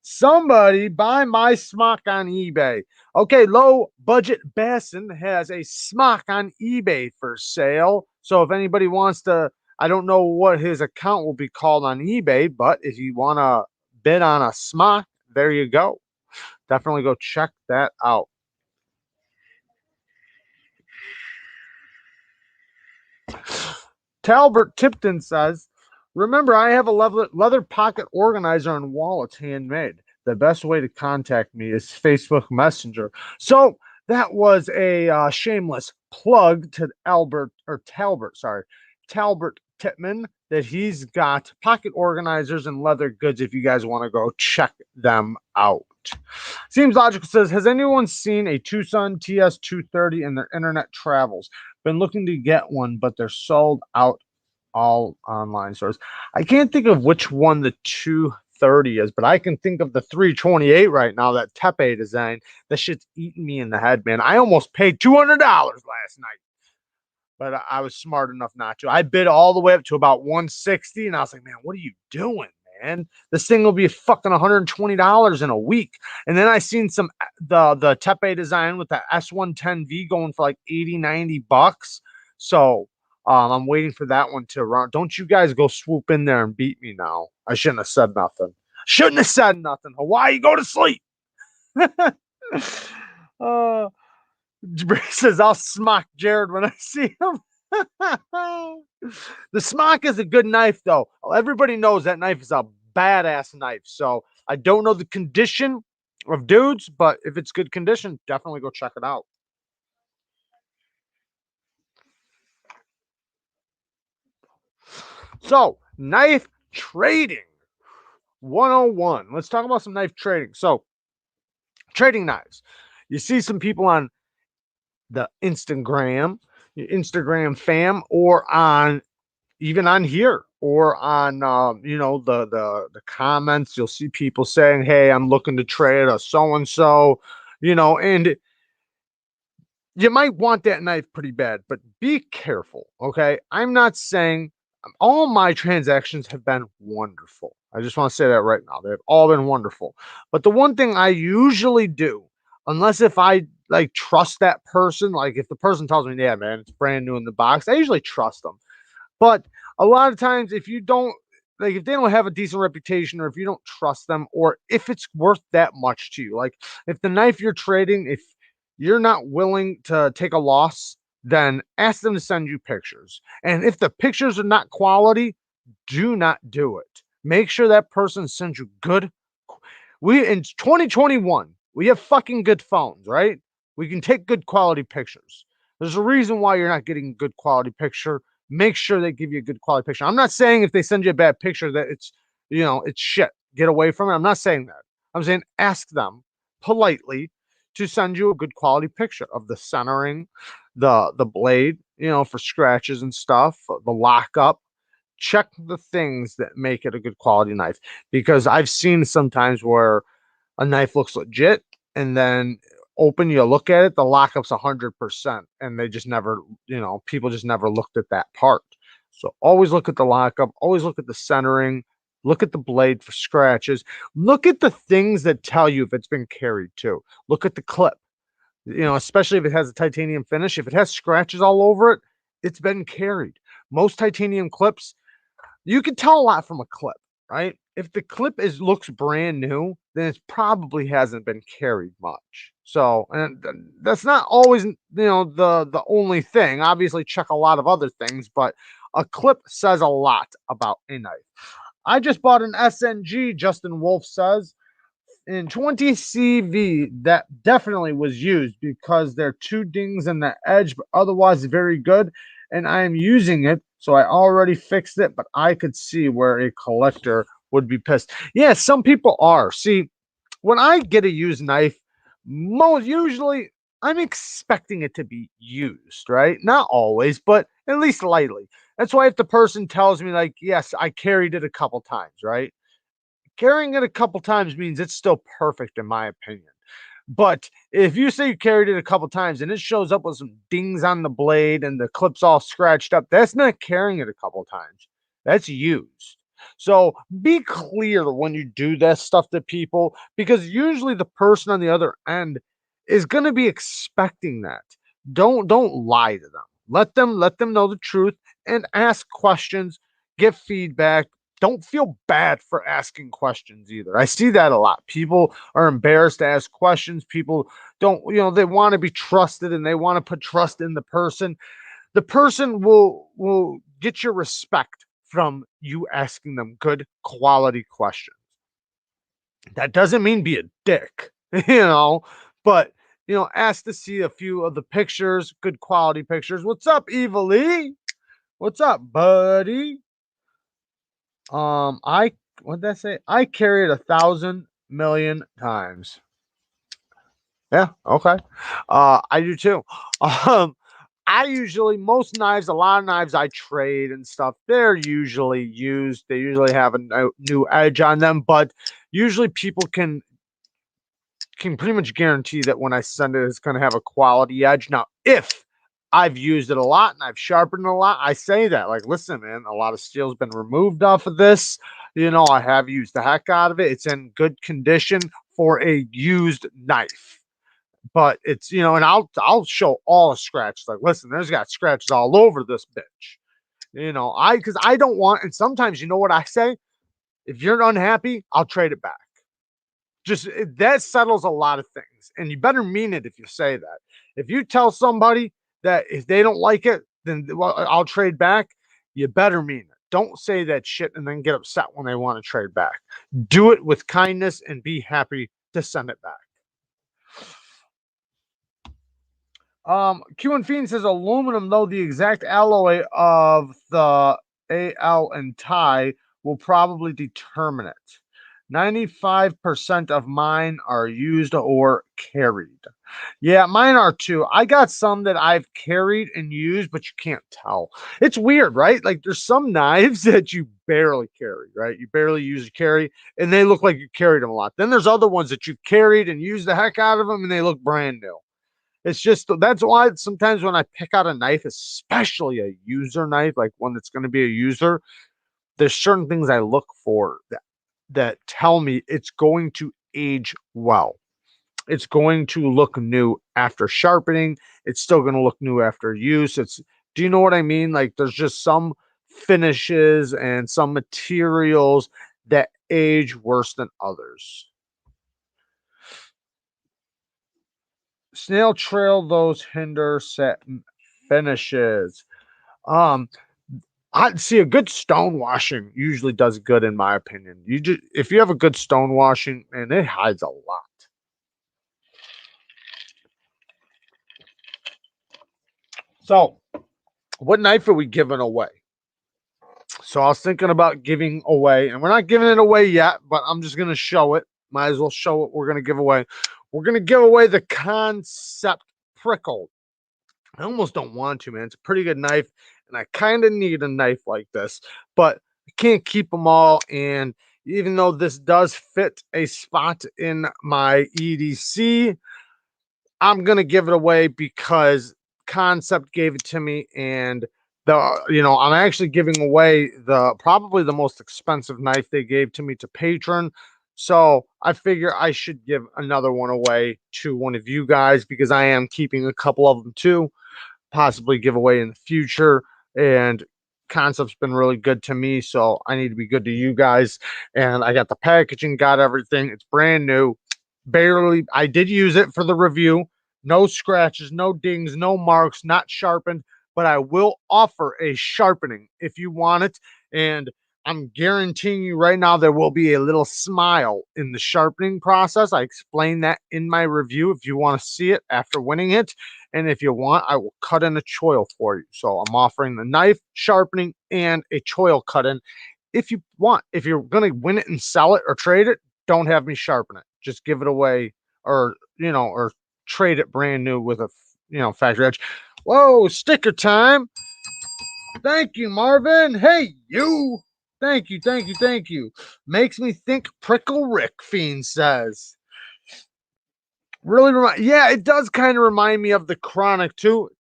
Somebody buy my smock on eBay. Okay, low budget Basson has a smock on eBay for sale. So if anybody wants to, I don't know what his account will be called on eBay, but if you want to bid on a smock, there you go. Definitely go check that out. Talbert Tipton says, remember, I have a leather pocket organizer and wallet handmade. The best way to contact me is Facebook Messenger. So that was a shameless plug to Talbert Titman, that he's got pocket organizers and leather goods if you guys want to go check them out. Seems Logical says, has anyone seen a Tucson TS230 in their internet travels? Been looking to get one, but they're sold out all online stores. I can't think of which one the 230 is, but I can think of the 328 right now, that Tepe design. That shit's eating me in the head, man. I almost paid $200 last night, but I was smart enough not to. I bid all the way up to about 160, and I was like, man, what are you doing, man? This thing will be fucking $120 in a week. And then I seen the Tepe design with the S110V going for like 80, $90. So I'm waiting for that one to run. Don't you guys go swoop in there and beat me now. I shouldn't have said nothing. Shouldn't have said nothing. Hawaii, go to sleep. uh, says, I'll smock Jared when I see him. The smock is a good knife, though. Everybody knows that knife is a badass knife. So I don't know the condition of dudes, but if it's good condition, definitely go check it out. So, knife trading 101. Let's talk about some knife trading. So, trading knives. You see some people on the Instagram fam, or on even on here, or on the comments. You'll see people saying, hey, I'm looking to trade a so and so, and you might want that knife pretty bad, but be careful. Okay, I'm not saying all my transactions have been wonderful. I just want to say that right now. They've all been wonderful. But the one thing I usually do, unless if I like trust that person, like if the person tells me, yeah, man, it's brand new in the box, I usually trust them. But a lot of times, if you don't, like, if they don't have a decent reputation, or if you don't trust them, or if it's worth that much to you, like if the knife you're trading, if you're not willing to take a loss, then ask them to send you pictures. And if the pictures are not quality, do not do it. Make sure that person sends you good. We in 2021, we have fucking good phones, right? We can take good quality pictures. There's a reason why you're not getting a good quality picture. Make sure they give you a good quality picture. I'm not saying if they send you a bad picture that it's shit. Get away from it. I'm not saying that. I'm saying ask them politely to send you a good quality picture of the centering, the blade, for scratches and stuff, the lockup. Check the things that make it a good quality knife, because I've seen sometimes where a knife looks legit, and then you look at it, the lockup's 100%, and they just never, people just never looked at that part. So always look at the lockup, always look at the centering, look at the blade for scratches, look at the things that tell you if it's been carried too. Look at the clip, especially if it has a titanium finish. If it has scratches all over it, it's been carried. Most titanium clips, you can tell a lot from a clip, right? If the clip looks brand new, then it probably hasn't been carried much. So, and that's not always, the only thing. Obviously, check a lot of other things, but a clip says a lot about a knife. I just bought an SNG, Justin Wolf says, in 20 CV. That definitely was used, because there are two dings in the edge, but otherwise very good. And I am using it, so I already fixed it, but I could see where a collector would be pissed. Yeah, some people are. See, when I get a used knife, most usually I'm expecting it to be used, right? Not always, but at least lightly. That's why if the person tells me, like, yes, I carried it a couple times, right? Carrying it a couple times means it's still perfect, in my opinion. But if you say you carried it a couple times and it shows up with some dings on the blade and the clip's all scratched up, that's not carrying it a couple times. That's used. So be clear when you do that stuff to people, because usually the person on the other end is going to be expecting that. Don't lie to them. Let them know the truth and ask questions, get feedback. Don't feel bad for asking questions either. I see that a lot. People are embarrassed to ask questions. People don't, they want to be trusted and they want to put trust in the person. The person will get your respect from you asking them good quality questions. That doesn't mean be a dick, but ask to see a few of the pictures, good quality pictures. What's up, Eva Lee? What's up, buddy? I what did I say? I carried 1,000,000,000 times. Yeah, okay. I do too. I usually most knives, a lot of knives I trade and stuff, they're usually used. They usually have a new edge on them, but usually people can pretty much guarantee that when I send it, it's going to have a quality edge. Now, if I've used it a lot and I've sharpened it a lot, I say that, like, listen, man, a lot of steel's been removed off of this. I have used the heck out of it. It's in good condition for a used knife. But it's, and I'll show all the scratches. Like, listen, there's got scratches all over this bitch. Because I don't want, and sometimes, what I say? If you're unhappy, I'll trade it back. Just that settles a lot of things, and you better mean it if you say that. If you tell somebody that if they don't like it, then I'll trade back, you better mean it. Don't say that shit and then get upset when they want to trade back. Do it with kindness and be happy to send it back. Q and Fiend says aluminum, though the exact alloy of the AL and tie will probably determine it. 95% of mine are used or carried. Yeah, mine are too. I got some that I've carried and used, but you can't tell. It's weird, right? Like there's some knives that you barely carry, right? You barely use or carry, and they look like you carried them a lot. Then there's other ones that you've carried and used the heck out of them, and they look brand new. It's just that's why sometimes when I pick out a knife, especially a user knife, like one that's going to be a user, there's certain things I look for that tell me it's going to age well. It's going to look new after sharpening. It's still going to look new after use. Do you know what I mean? Like there's just some finishes and some materials that age worse than others. Snail trail those hinder set finishes. I see a good stone washing usually does good in my opinion. If you have a good stone washing, and it hides a lot. So, what knife are we giving away? So I was thinking about giving away, and we're not giving it away yet, but I'm just gonna show it. Might as well show what we're gonna give away. We're gonna give away the Concept Prickle. I almost don't want to, man. It's a pretty good knife, and I kind of need a knife like this, but I can't keep them all. And even though this does fit a spot in my EDC, I'm gonna give it away because Concept gave it to me, and I'm actually giving away probably the most expensive knife they gave to me to patron. So I figure I should give another one away to one of you guys because I am keeping a couple of them too, possibly give away in the future. And Concept's been really good to me, so I need to be good to you guys. And I got the packaging, got everything. It's brand new. Barely, I did use it for the review. No scratches, no dings, no marks, not sharpened, but I will offer a sharpening if you want it. And I'm guaranteeing you right now there will be a little smile in the sharpening process. I explained that in my review if you want to see it after winning it. And if you want, I will cut in a choil for you. So I'm offering the knife, sharpening, and a choil cut in. If you want, if you're going to win it and sell it or trade it, don't have me sharpen it. Just give it away or trade it brand new with a factory edge. Whoa, sticker time. Thank you, Marvin. Hey, you. Thank you, thank you, thank you. Makes me think Prickle Rick, Fiend says. Really yeah, it does kind of remind me of the Chronic too.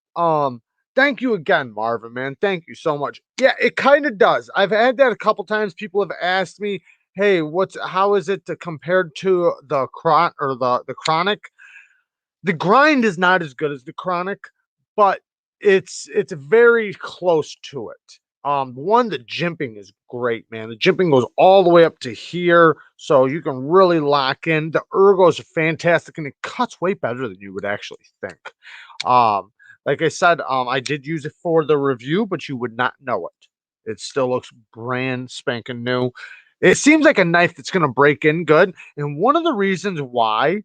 Thank you again, Marvin, man. Thank you so much. Yeah, it kind of does. I've had that a couple times. People have asked me, hey, how is it compared to the Chronic? The grind is not as good as the Chronic, but it's very close to it. The jimping is great, man. The jimping goes all the way up to here, so you can really lock in. The ergos are fantastic, and it cuts way better than you would actually think. Like I said, I did use it for the review, but you would not know it. It still looks brand spanking new. It seems like a knife that's going to break in good, and one of the reasons why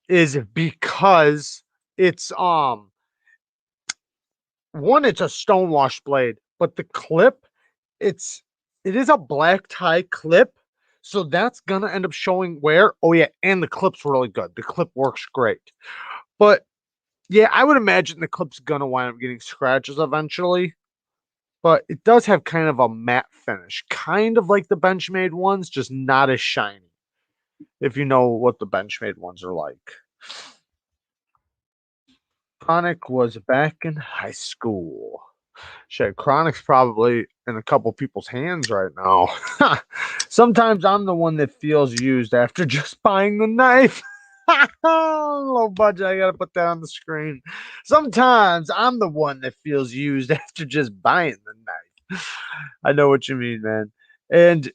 is because it's it's a stonewash blade, but the clip, it is a black tie clip, so that's gonna end up showing wear. Oh yeah, and the clip's really good. The clip works great, but yeah, I would imagine the clip's gonna wind up getting scratches eventually. But it does have kind of a matte finish, kind of like the Benchmade ones, just not as shiny. If you know what the Benchmade ones are like. Chronic was back in high school. Shit, Chronic's probably in a couple people's hands right now. Sometimes I'm the one that feels used after just buying the knife. Low budget, I gotta put that on the screen. Sometimes I'm the one that feels used after just buying the knife. I know what you mean, man. And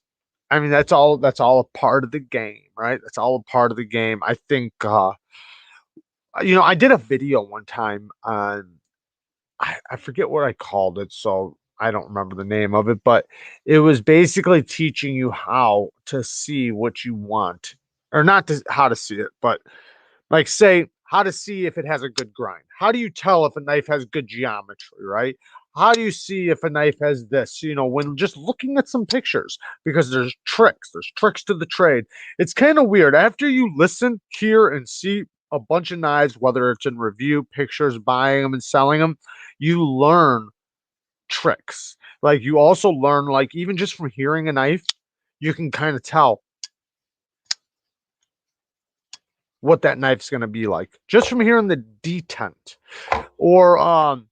I mean that's all a part of the game, right? That's all a part of the game. I think I did a video one time on I forget what I called it, so I don't remember the name of it, but it was basically teaching you how to see what you want, or not how to see it, but like say how to see if it has a good grind. How do you tell if a knife has good geometry, right? How do you see if a knife has this? When just looking at some pictures, because there's tricks to the trade. It's kind of weird after you listen, hear, and see a bunch of knives, whether it's in review, pictures, buying them and selling them, you learn tricks. Like you also learn, like even just from hearing a knife, you can kind of tell what that knife's going to be like just from hearing the detent. Or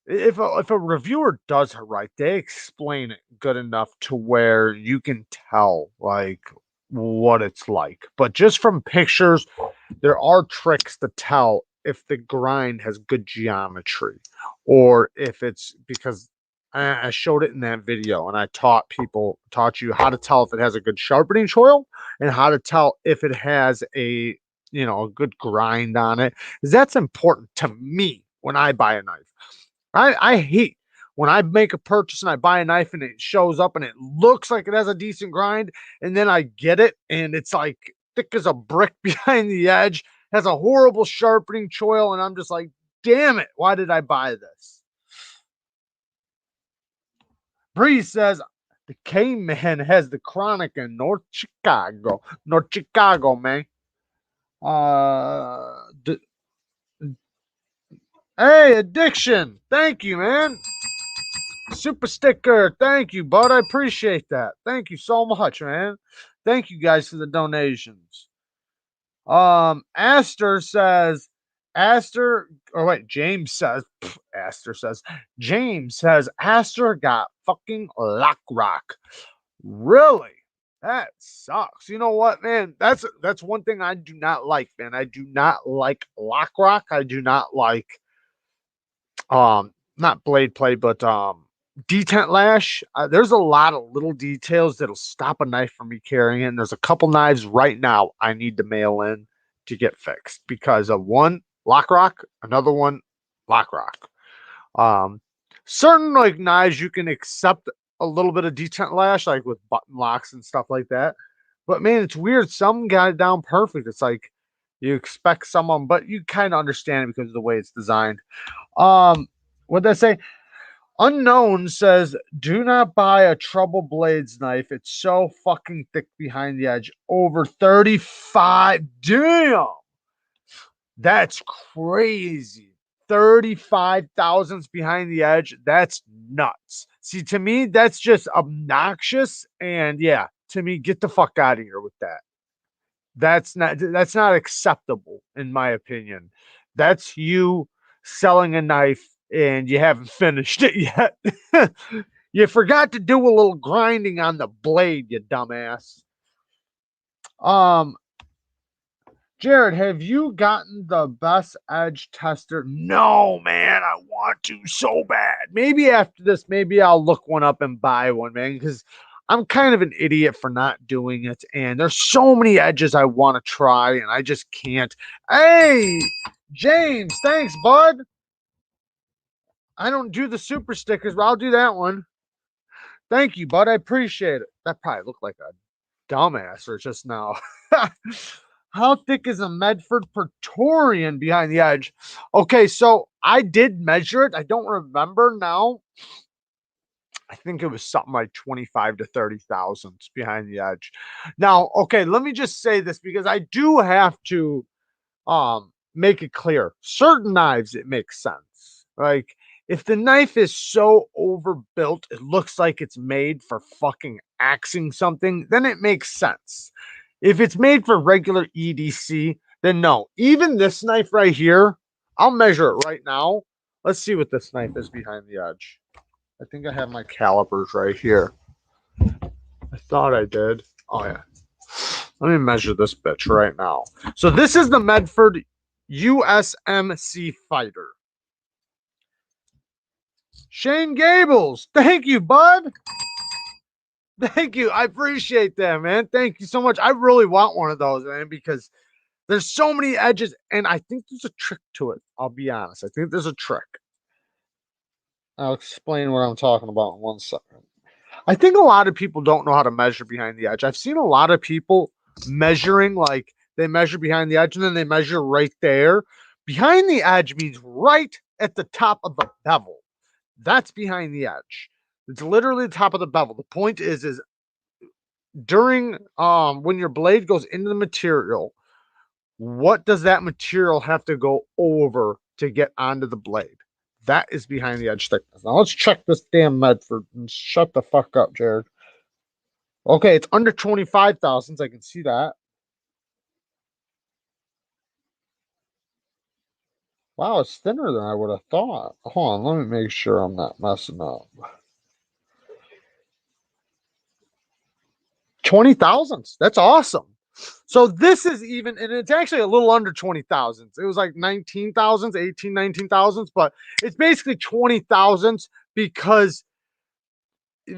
if a reviewer does it right, they explain it good enough to where you can tell like what it's like. But just from pictures, there are tricks to tell if the grind has good geometry, or if it's because I showed it in that video, and I taught you how to tell if it has a good sharpening choil and how to tell if it has a good grind on it. Because that's important to me when I buy a knife. I hate when I make a purchase and I buy a knife and it shows up and it looks like it has a decent grind, and then I get it and it's like thick as a brick behind the edge, has a horrible sharpening choil, and I'm just like, damn it, why did I buy this? Bree says the K-Man has the Chronic in North Chicago. North Chicago, man. Hey, Addiction. Thank you, man. Super sticker. Thank you, bud. I appreciate that. Thank you so much, man. Thank you guys for the donations. Aster says, James says, James says, Aster got fucking lock rock. Really? That sucks. You know what, man? That's one thing I do not like, man. I do not like lock rock. I do not like not blade play, but detent lash. There's a lot of little details that'll stop a knife from me carrying it. And there's a couple knives right now I need to mail in to get fixed because of one lock rock, another one lock rock. Certain like knives you can accept a little bit of detent lash, like with button locks and stuff like that. But man, it's weird. Some got it down perfect. It's like you expect someone, but you kind of understand it because of the way it's designed. What did I say? Unknown says, do not buy a Trouble Blades knife. It's so fucking thick behind the edge. Over 35. Damn. That's crazy. 35,000 behind the edge. That's nuts. See, to me, that's just obnoxious. And yeah, to me, get the fuck out of here with that. That's not acceptable, in my opinion. That's you selling a knife and you haven't finished it yet. You forgot to do a little grinding on the blade, you dumbass. Jared, have you gotten the best edge tester? No, man, I want to so bad. Maybe after this, maybe I'll look one up and buy one, man, because I'm kind of an idiot for not doing it. And there's so many edges I want to try, and I just can't. Hey, James, thanks, bud. I don't do the super stickers, but I'll do that one. Thank you, bud. I appreciate it. That probably looked like a dumbass or just now. How thick is a Medford Praetorian behind the edge? Okay, so I did measure it. I don't remember now. I think it was something like 25 to 30 thousandths behind the edge. Now, okay, let me just say this because I do have to make it clear. Certain knives, it makes sense. Like, if the knife is so overbuilt, it looks like it's made for fucking axing something, then it makes sense. If it's made for regular EDC, then no. Even this knife right here, I'll measure it right now. Let's see what this knife is behind the edge. I think I have my calipers right here. I thought I did. Oh, yeah. Let me measure this bitch right now. So this is the Medford USMC Fighter. Shayne Gables. Thank you, bud. Thank you. I appreciate that, man. Thank you so much. I really want one of those, man, because there's so many edges, and I think there's a trick to it. I'll be honest. I think there's a trick. I'll explain what I'm talking about in 1 second. I think a lot of people don't know how to measure behind the edge. I've seen a lot of people measuring, like they measure behind the edge and then they measure right there. Behind the edge means right at the top of the bevel. That's behind the edge. It's literally the top of the bevel. The point is during when your blade goes into the material, what does that material have to go over to get onto the blade? That is behind the edge thickness. Now let's check this damn Medford and shut the fuck up, Jared. Okay, it's under 25 thousandths. I can see that. Wow, it's thinner than I would have thought. Hold on, let me make sure I'm not messing up. 20 thousandths. That's awesome. So this is even, and it's actually a little under 20 thousandths. It was like 19 thousandths, 18, 19 thousandths, but it's basically 20 thousandths because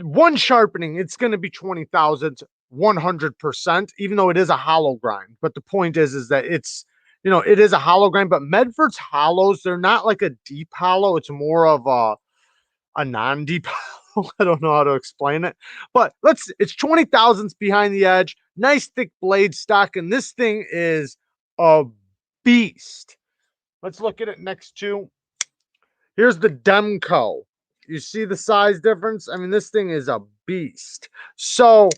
one sharpening, it's going to be 20 thousandths, 100%, even though it is a hollow grind. But the point is that it's, you know, it is a hollow grind, but Medford's hollows, they're not like a deep hollow. It's more of a non-deep hollow. I don't know how to explain it, but it's 20 thousandths behind the edge, nice thick blade stock, and this thing is a beast. Let's look at it next to, here's the Demco. You see the size difference? I mean, this thing is a beast. So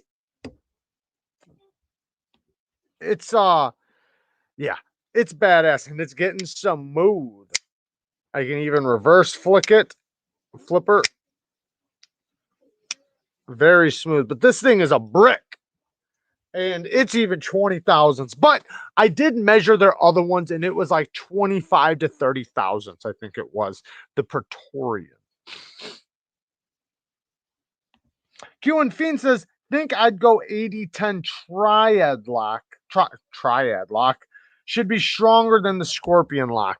it's yeah, it's badass and it's getting smooth. I can even reverse flipper. Very smooth, but this thing is a brick. And it's even 20 thousandths. But I did measure their other ones, and it was like 25 to 30 thousandths, I think it was. The Praetorian. Q and Fiend says, think I'd go 80-10 triad lock. Triad lock should be stronger than the Scorpion lock.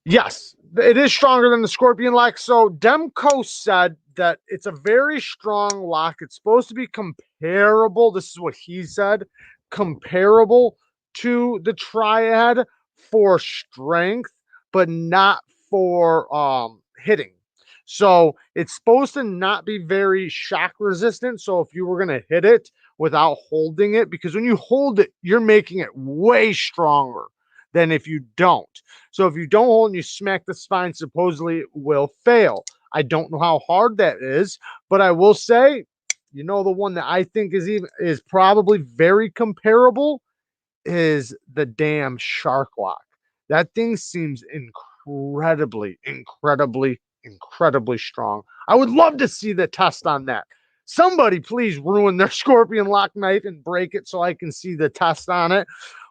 Yes, it is stronger than the Scorpion lock. So Demco said that it's a very strong lock. It's supposed to be comparable. This is what he said. Comparable to the Triad for strength, but not for hitting. So it's supposed to not be very shock resistant. So if you were going to hit it without holding it, because when you hold it, you're making it way stronger than if you don't. So if you don't hold and you smack the spine, supposedly it will fail. I don't know how hard that is, but I will say, the one that I think is probably very comparable is the damn shark lock. That thing seems incredibly, incredibly, incredibly strong. I would love to see the test on that. Somebody please ruin their scorpion lock knife and break it so I can see the test on it.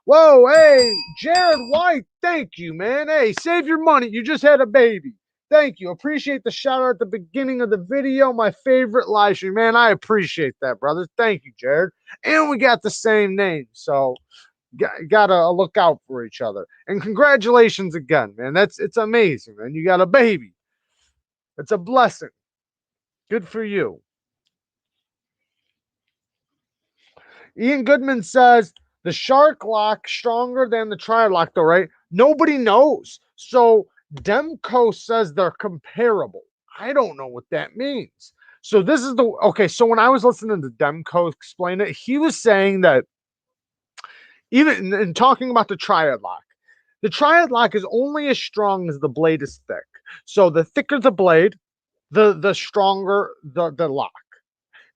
Whoa, hey, Jared White, thank you, man. Hey, save your money. You just had a baby. Thank you. Appreciate the shout out at the beginning of the video. My favorite live stream, man. I appreciate that, brother. Thank you, Jared. And we got the same name. So gotta look out for each other. And congratulations again, man. It's amazing, man. You got a baby. It's a blessing. Good for you. Ian Goodman says the shark lock stronger than the tri lock, though, right? Nobody knows. So Demko says they're comparable. I don't know what that means. So this is okay. So when I was listening to Demko explain it, he was saying that even in talking about the triad lock is only as strong as the blade is thick. So the thicker the blade, the stronger the lock,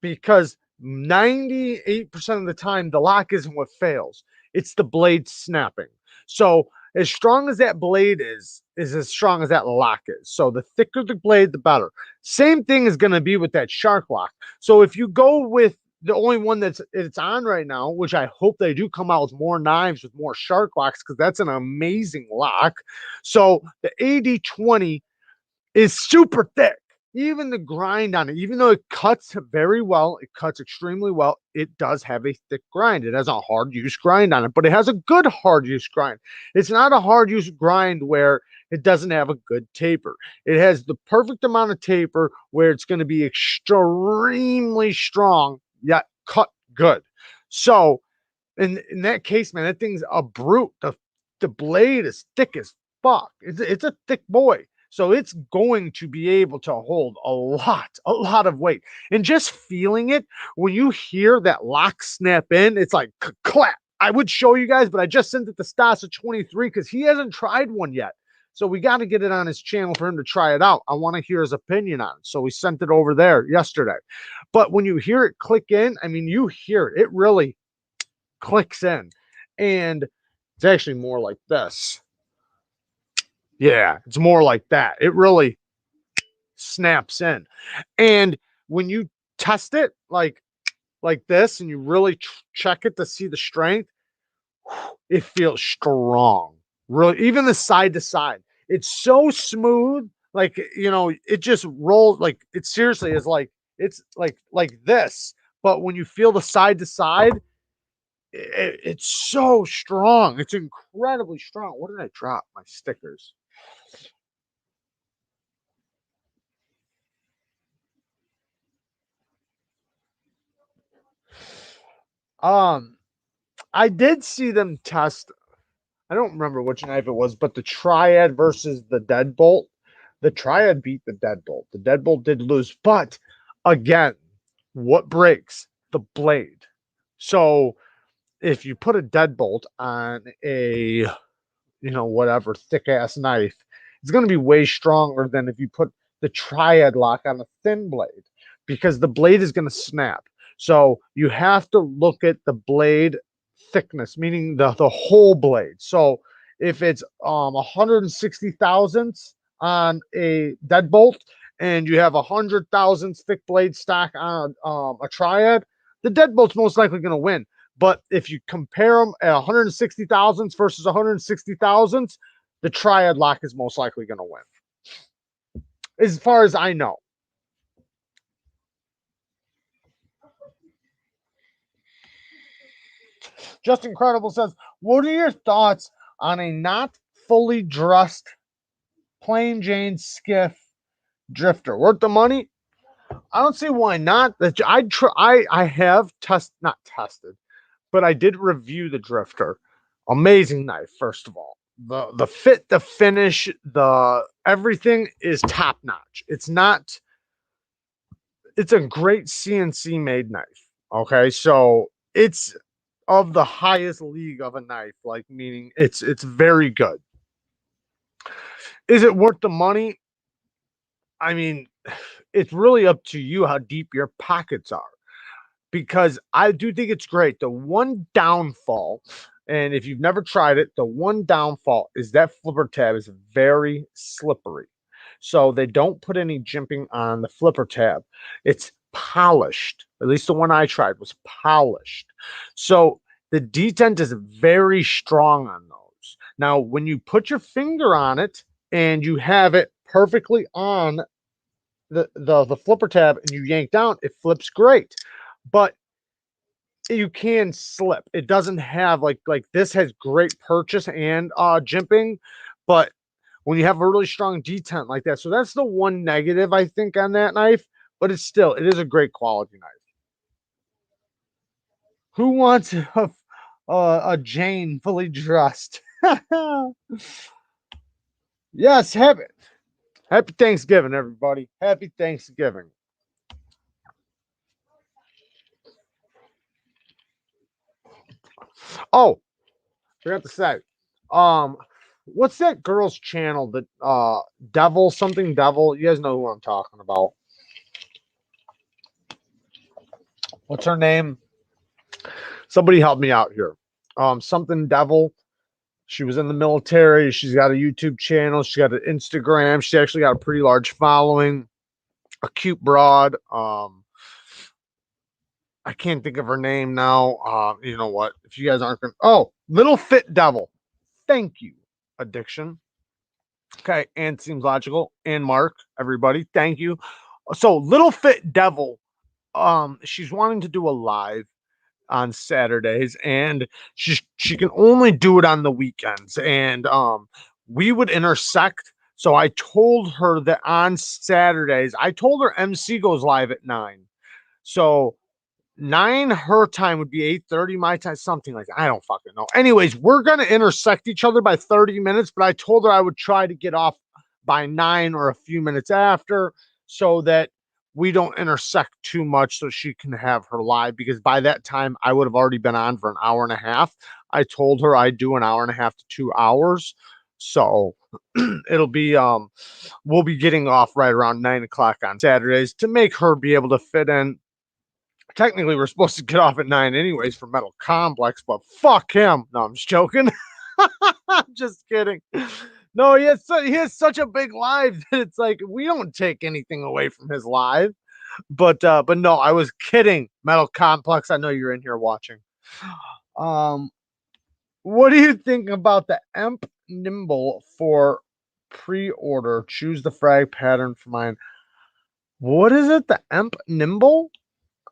because 98% of the time the lock isn't what fails, it's the blade snapping. So as strong as that blade is as strong as that lock is. So the thicker the blade, the better. Same thing is going to be with that shark lock. So if you go with the only one it's on right now, which I hope they do come out with more knives with more shark locks, because that's an amazing lock. So the AD20 is super thick. Even the grind on it, even though it cuts very well, it cuts extremely well, it does have a thick grind. It has a hard use grind on it, but it has a good hard use grind. It's not a hard use grind where it doesn't have a good taper. It has the perfect amount of taper where it's going to be extremely strong, yet cut good. So in that case, man, that thing's a brute. The blade is thick as fuck. It's a thick boy. So it's going to be able to hold a lot of weight. And just feeling it, when you hear that lock snap in, it's like clap. I would show you guys, but I just sent it to Stasa23 because he hasn't tried one yet. So we got to get it on his channel for him to try it out. I want to hear his opinion on it. So we sent it over there yesterday. But when you hear it click in, I mean, you hear it. It really clicks in. And it's actually more like this. Yeah, it's more like that. It really snaps in. And when you test it like this and you really check it to see the strength, it feels strong. Really, even the side to side. It's so smooth. Like, it just rolls. Like, it seriously is like, it's like this. But when you feel the side to side, it's so strong. It's incredibly strong. What did I drop? My stickers. I did see them test. I don't remember which knife it was, but the triad versus the deadbolt. The triad beat the deadbolt. The deadbolt did lose, but again, what breaks? The blade. So if you put a deadbolt on a, whatever thick ass knife, it's going to be way stronger than if you put the triad lock on a thin blade, because the blade is going to snap. So you have to look at the blade thickness, meaning the whole blade. So if it's 160 thousandths on a deadbolt and you have 100 thousandths thick blade stack on a triad, the deadbolt's most likely going to win. But if you compare them at 160 thousandths versus 160 thousandths, the triad lock is most likely going to win, as far as I know. Just Incredible says, what are your thoughts on a not fully dressed plain Jane skiff drifter? Worth the money? I don't see why not. I have not tested, but I did review the drifter. Amazing knife, first of all. The fit, the finish, the everything is top notch. It's a great CNC made knife. Okay, so it's of the highest league of a knife, like meaning it's very good. Is it worth the money? I mean, it's really up to you how deep your pockets are, because I do think it's great. The one downfall, and if you've never tried it, the one downfall is that flipper tab is very slippery. So they don't put any jimping on the flipper tab. It's polished. At least the one I tried was polished. So the detent is very strong on those. Now, when you put your finger on it and you have it perfectly on the flipper tab and you yank down, it flips great. But you can slip. It doesn't have like this has great purchase and jimping, but when you have a really strong detent like that, so that's the one negative I think on that knife. But it is a great quality knife. Who wants a Jane fully dressed? Yes, happy Thanksgiving, everybody. Happy Thanksgiving. Oh, forgot to say. What's that girl's channel that Devil something Devil? You guys know who I'm talking about. What's her name? Somebody help me out here. Something Devil. She was in the military. She's got a YouTube channel. She got an Instagram. She actually got a pretty large following. A cute broad. I can't think of her name now. You know what? If you guys aren't gonna, oh, Little Fit Devil. Thank you, Addiction. Okay, and seems logical. And Mark, everybody, thank you. So Little Fit Devil, she's wanting to do a live on Saturdays, and she can only do it on the weekends. And we would intersect. So I told her that on Saturdays, I told her MC goes live at 9. So 9 her time would be 8:30 my time, something like that. I don't fucking know. Anyways, we're gonna intersect each other by 30 minutes, but I told her I would try to get off by 9 or a few minutes after, so that we don't intersect too much, so she can have her live, because by that time I would have already been on for an hour and a half. I told her I'd do an hour and a half to 2 hours. So it'll be we'll be getting off right around 9 o'clock on Saturdays to make her be able to fit in. Technically, we're supposed to get off at 9 anyways for Metal Complex, but fuck him. No, I'm just joking. I'm just kidding. No, he has such a big live that it's like we don't take anything away from his live. But no, I was kidding. Metal Complex, I know you're in here watching. What do you think about the Emp Nimble for pre-order? Choose the frag pattern for mine. What is it? The Emp Nimble?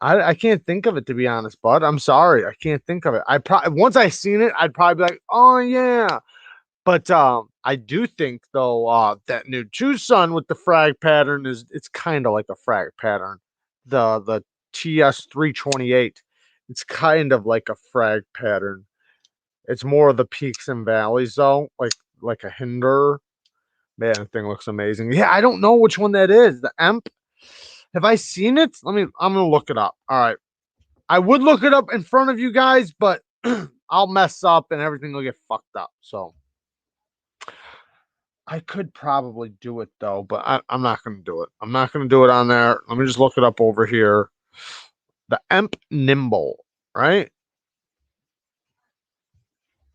I can't think of it, to be honest, bud. I'm sorry. I can't think of it. I probably once I seen it, I'd probably be like, oh yeah. But I do think though that new Tucson with the frag pattern it's kind of like a frag pattern. The TS 328. It's kind of like a frag pattern. It's more of the peaks and valleys though, like a hinder. Man, the thing looks amazing. Yeah, I don't know which one that is. The Emp. Have I seen it? I'm gonna look it up. All right. I would look it up in front of you guys, but I'll mess up and everything will get fucked up. So I could probably do it though, but I'm not going to do it. I'm not going to do it on there. Let me just look it up over here. The Emp Nimble, right?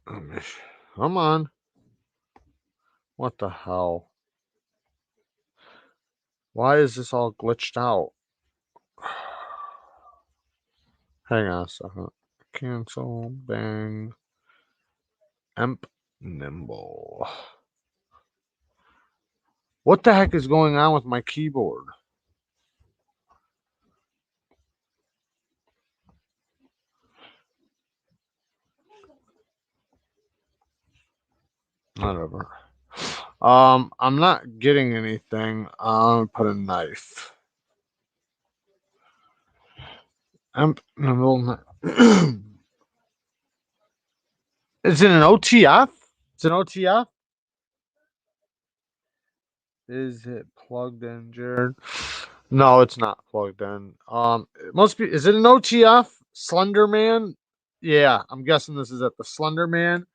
Come on. What the hell? Why is this all glitched out? Hang on a second. Cancel, bang. Emp Nimble. What the heck is going on with my keyboard? Whatever. I'm not getting anything. I'll put a knife. Is it an OTF? It's an OTF? Is it plugged in, Jared? No, it's not plugged in. It must be. Is it an OTF? Slender Man? Yeah, I'm guessing this is at the Slender Man.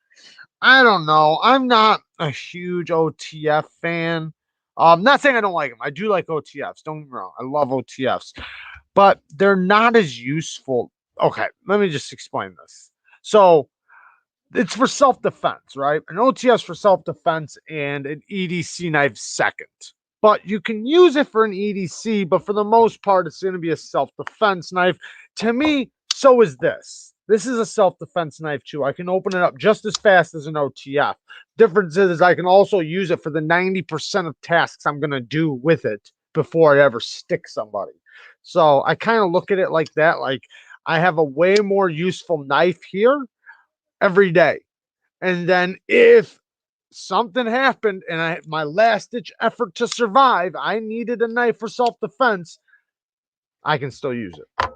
I don't know. I'm not a huge OTF fan. Not saying I don't like them. I do like OTFs. Don't get me wrong. I love OTFs, but they're not as useful. Okay, let me just explain this. So it's for self defense, right? An OTS for self defense and an EDC knife second. But you can use it for an EDC, but for the most part, it's going to be a self defense knife. To me, so is this. This is a self defense knife too. I can open it up just as fast as an OTF. Difference is I can also use it for the 90% of tasks I'm going to do with it before I ever stick somebody. So I kind of look at it like that. Like I have a way more useful knife here every day. And then if something happened and my last ditch effort to survive, I needed a knife for self defense, I can still use it.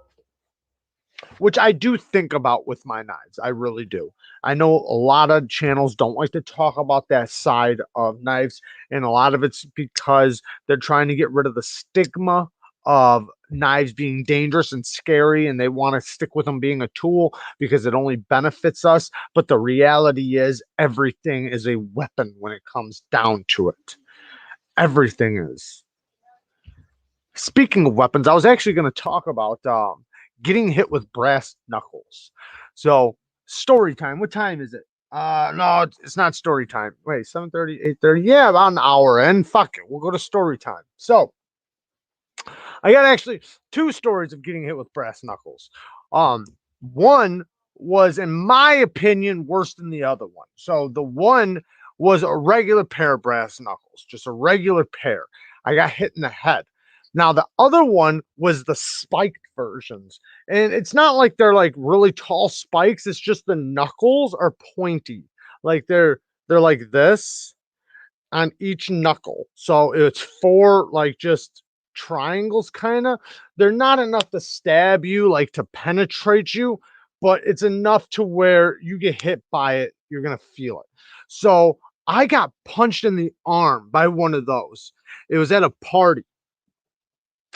Which I do think about with my knives. I really do. I know a lot of channels don't like to talk about that side of knives, and a lot of it's because they're trying to get rid of the stigma of knives being dangerous and scary, and they want to stick with them being a tool because it only benefits us. But the reality is, everything is a weapon when it comes down to it. Everything is. Speaking of weapons, I was actually going to talk about getting hit with brass knuckles. So, story time. What time is it? No, it's not story time. Wait, 7:30, 8:30. Yeah, about an hour. And fuck it, we'll go to story time. So, I got actually two stories of getting hit with brass knuckles. One was, in my opinion, worse than the other one. So the one was a regular pair of brass knuckles, just a regular pair. I got hit in the head. Now the other one was the spiked versions, and it's not like they're like really tall spikes. It's just the knuckles are pointy, like they're like this on each knuckle. So it's four like just triangles kind of. They're not enough to stab you, like to penetrate you, but it's enough to where you get hit by it, you're going to feel it. So I got punched in the arm by one of those. It was at a party,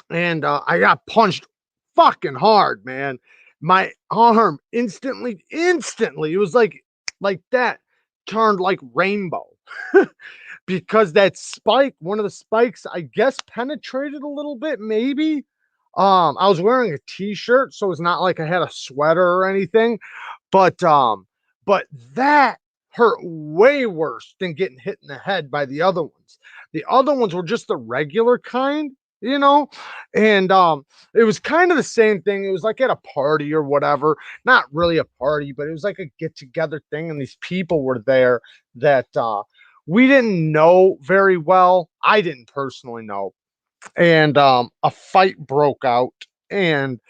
and I got punched fucking hard, man. My arm instantly, it was like that turned like rainbow. Because that spike, one of the spikes, I guess penetrated a little bit, maybe. I was wearing a t-shirt, so it's not like I had a sweater or anything, but but that hurt way worse than getting hit in the head by the other ones. The other ones were just the regular kind, you know, and it was kind of the same thing. It was like at a party or whatever, not really a party, but it was like a get together thing, and these people were there that we didn't know very well. I didn't personally know. And a fight broke out, and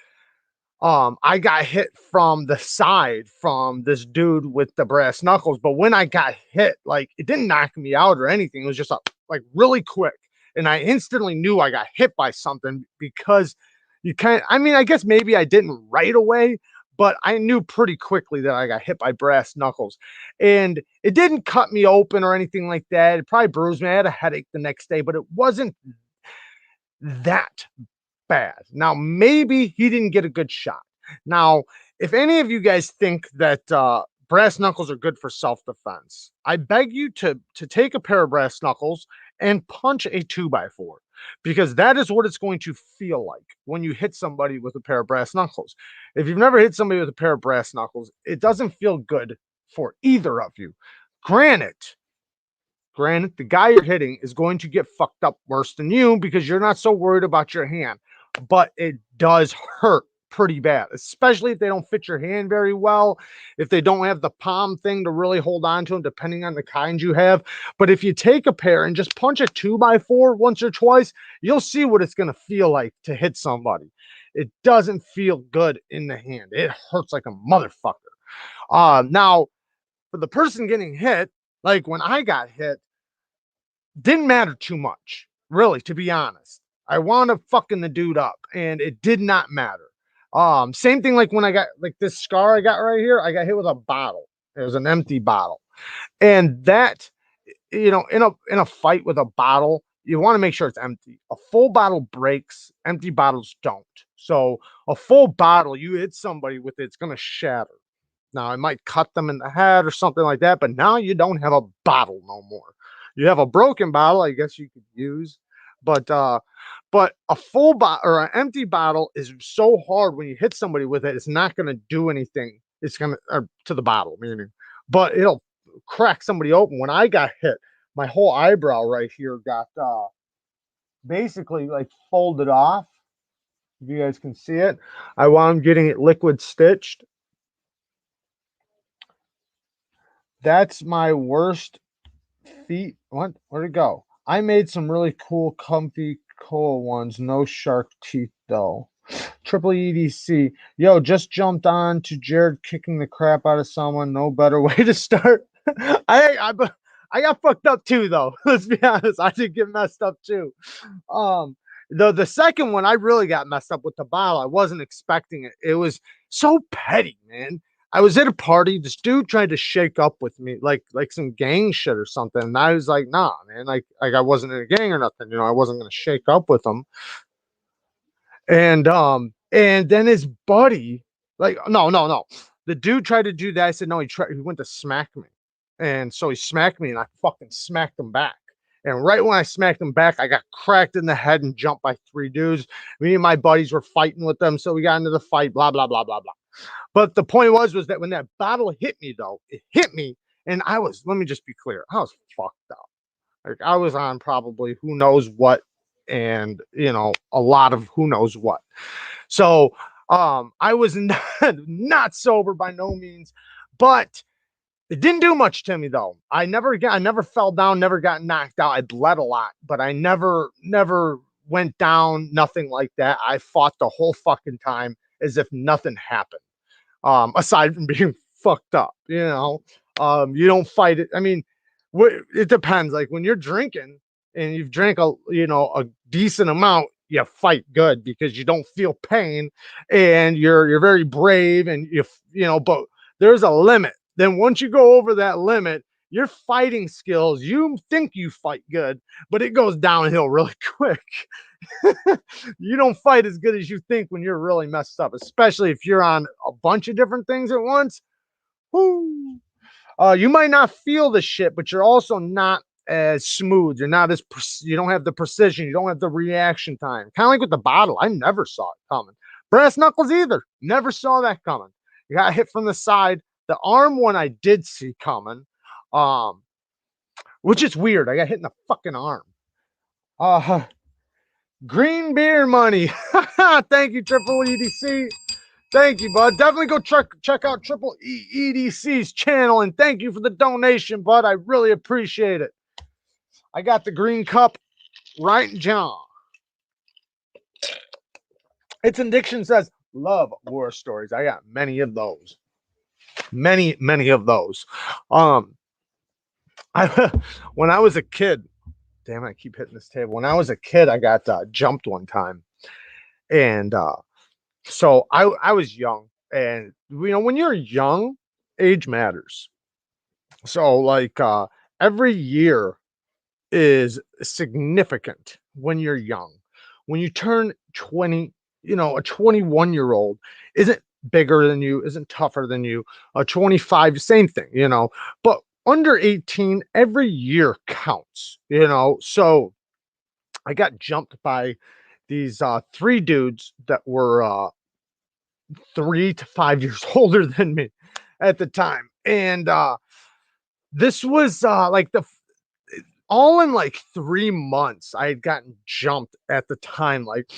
I got hit from the side from this dude with the brass knuckles. But when I got hit, like it didn't knock me out or anything. It was just like really quick. And I instantly knew I got hit by something because you can't, I mean, I guess maybe I didn't right away, but I knew pretty quickly that I got hit by brass knuckles. And it didn't cut me open or anything like that. It probably bruised me. I had a headache the next day, but it wasn't that bad. Now, maybe he didn't get a good shot. Now, if any of you guys think that brass knuckles are good for self-defense, I beg you to take a pair of brass knuckles and punch a 2x4, because that is what it's going to feel like when you hit somebody with a pair of brass knuckles. If you've never hit somebody with a pair of brass knuckles, it doesn't feel good for either of you. Granted, Granted, the guy you're hitting is going to get fucked up worse than you because you're not so worried about your hand, but it does hurt pretty bad, especially if they don't fit your hand very well, if they don't have the palm thing to really hold on to them, depending on the kind you have. But if you take a pair and just punch a 2x4 once or twice, you'll see what it's going to feel like to hit somebody. It doesn't feel good in the hand. It hurts like a motherfucker. Now, for the person getting hit, like when I got hit, didn't matter too much, really, to be honest. I wound up fucking the dude up, and it did not matter. Same thing like when I got like this scar I got right here, I got hit with a bottle. It was an empty bottle. And that, in a fight with a bottle, you want to make sure it's empty. A full bottle breaks, empty bottles don't. So a full bottle, you hit somebody with it, it's gonna shatter. Now, I might cut them in the head or something like that, but now you don't have a bottle no more. You have a broken bottle, I guess you could use, but a full bottle or an empty bottle is so hard when you hit somebody with it, it's not going to do anything. It's going to, to the bottle, meaning, but it'll crack somebody open. When I got hit, my whole eyebrow right here got basically like folded off. If you guys can see it, I wound getting it liquid stitched. That's my worst feet. What? Where'd it go? I made some really cool, comfy, cool ones. No shark teeth though. Triple EDC. Yo, just jumped on to Jared kicking the crap out of someone. No better way to start. I got fucked up too, though. Let's be honest. I did get messed up too. The second one, I really got messed up with the bottle. I wasn't expecting it. It was so petty, man. I was at a party. This dude tried to shake up with me, like some gang shit or something. And I was like, nah, man. Like I wasn't in a gang or nothing. You know, I wasn't gonna shake up with him. And then his buddy, like, no. The dude tried to do that. I said, no, he went to smack me. And so he smacked me and I fucking smacked him back. And right when I smacked him back, I got cracked in the head and jumped by 3 dudes. Me and my buddies were fighting with them. So we got into the fight, blah, blah, blah, blah, blah. But the point was that when that bottle hit me, though, it hit me. And let me just be clear, I was fucked up. Like I was on probably who knows what, and a lot of who knows what. So I was not sober by no means, but it didn't do much to me though. I never fell down, never got knocked out. I bled a lot, but I never went down, nothing like that. I fought the whole fucking time as if nothing happened. Aside from being fucked up, you don't fight it. I mean, it depends. Like when you're drinking and you've drank a decent amount, you fight good because you don't feel pain and you're very brave and but there's a limit. Then once you go over that limit, your fighting skills, you think you fight good, but it goes downhill really quick. You don't fight as good as you think when you're really messed up, especially if you're on a bunch of different things at once. Woo. You might not feel the shit, but you're also not as smooth. You're not as you don't have the precision. You don't have the reaction time. Kind of like with the bottle. I never saw it coming. Brass knuckles either. Never saw that coming. You got hit from the side. The arm one I did see coming, which is weird. I got hit in the fucking arm. Green beer money. Thank you, Triple EDC. Thank you, bud. Definitely go check out Triple EDC's channel, and thank you for the donation, bud. I really appreciate it. I got the green cup right, John. ItsAnAddiction says, love war stories. I got many of those. Many of those. When I was a kid, damn it, I keep hitting this table. When I was a kid, I got jumped one time. And so I was young. And, when you're young, age matters. So, like, every year is significant when you're young. When you turn 20, a 21-year-old isn't bigger than you, isn't tougher than you. A 25, same thing, but under 18, every year counts, So I got jumped by these 3 dudes that were 3 to 5 years older than me at the time. And this was all in like 3 months. I had gotten jumped at the time, like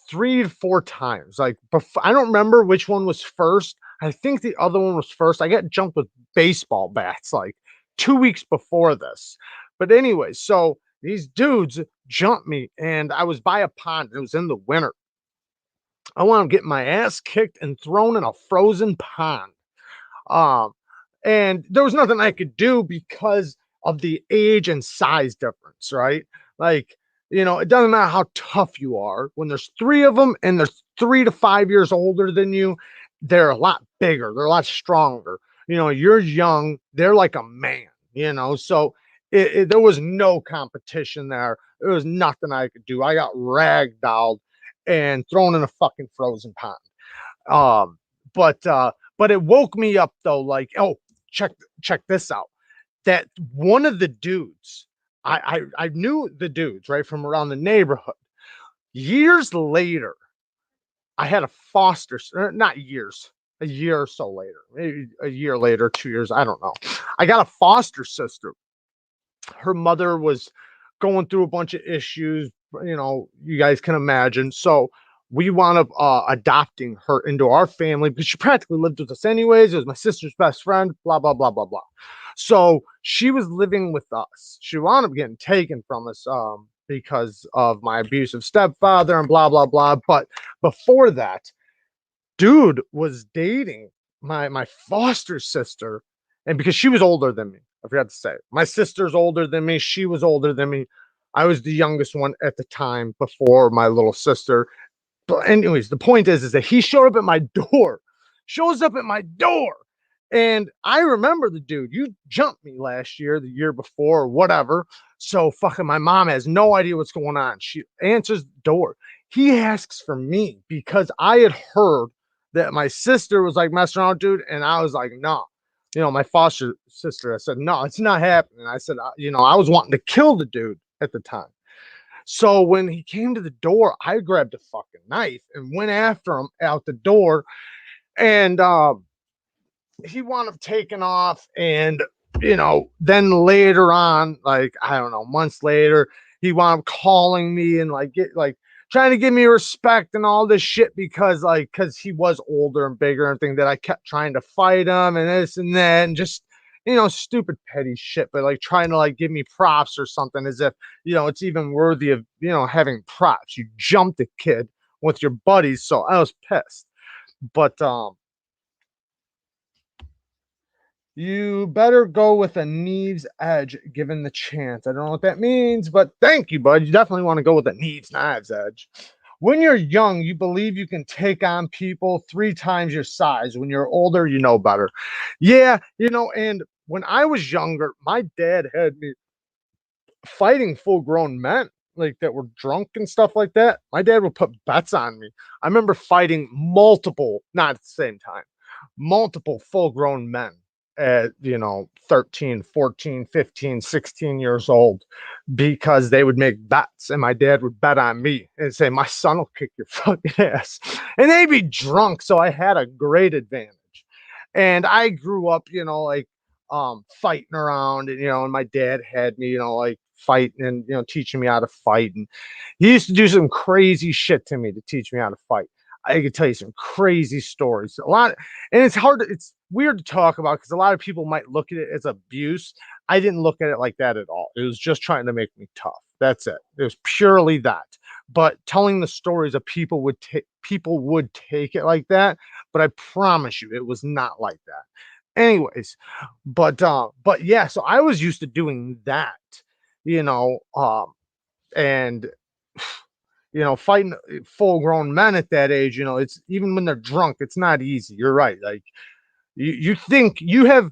3 to 4 times. Like I don't remember which one was first. I think the other one was first. I got jumped with baseball bats like 2 weeks before this. But anyway, so these dudes jumped me and I was by a pond. It was in the winter. I want to get my ass kicked and thrown in a frozen pond. And there was nothing I could do because of the age and size difference, right? Like, it doesn't matter how tough you are. When there's 3 of them and they're 3 to 5 years older than you, they're a lot bigger. They're a lot stronger. You're young. They're like a man, So there was no competition there. There was nothing I could do. I got ragdolled and thrown in a fucking frozen pond. But But it woke me up though, like, oh, check this out. That one of the dudes, I knew the dudes right from around the neighborhood. Years later, I had a foster, not years, a year or so later, maybe a year later, 2 years, I don't know. I got a foster sister. Her mother was going through a bunch of issues, you guys can imagine. So we wound up adopting her into our family because she practically lived with us anyways. It was my sister's best friend, blah, blah, blah, blah, blah. So she was living with us. She wound up getting taken from us because of my abusive stepfather and blah, blah, blah. But before that, dude was dating my foster sister, and because she was older than me, I forgot to say, my sister's older than me. She was older than me. I was the youngest one at the time before my little sister. But anyways, the point is that he showed up at my door, shows up at my door. And I remember the dude, you jumped me last year, the year before, or whatever. So fucking my mom has no idea what's going on. She answers the door. He asks for me because I had heard that my sister was like messing around, dude. And I was like, no, my foster sister, I said, no, it's not happening. I said, I was wanting to kill the dude at the time. So when he came to the door, I grabbed a fucking knife and went after him out the door. And he wound up taking off. And, then later on, like, I don't know, months later, he wound up calling me and trying to give me respect and all this shit because he was older and bigger and thing that I kept trying to fight him and this and that and just, stupid petty shit, but like trying to give me props or something as if, it's even worthy of, having props. You jumped a kid with your buddies. So I was pissed, but, you better go with a Neeves edge given the chance. I don't know what that means, but thank you, bud. You definitely want to go with a Neevesknives edge. When you're young, you believe you can take on people 3 times your size. When you're older, you know better. Yeah, and when I was younger, my dad had me fighting full-grown men like that were drunk and stuff like that. My dad would put bets on me. I remember fighting multiple, not at the same time, multiple full-grown men at 13, 14, 15, 16 years old because they would make bets and my dad would bet on me and say my son will kick your fucking ass, and they'd be drunk. So I had a great advantage, and I grew up fighting around, and my dad had me fighting and teaching me how to fight. And he used to do some crazy shit to me to teach me how to fight. I could tell you some crazy stories. A lot, and it's weird to talk about because a lot of people might look at it as abuse. I didn't look at it like that at all. It was just trying to make me tough. That's it. It was purely that. But telling the stories of people would take it like that. But I promise you, it was not like that. Anyways, but yeah. So I was used to doing that, and fighting full grown men at that age, it's even when they're drunk, it's not easy. You're right. Like you think you have,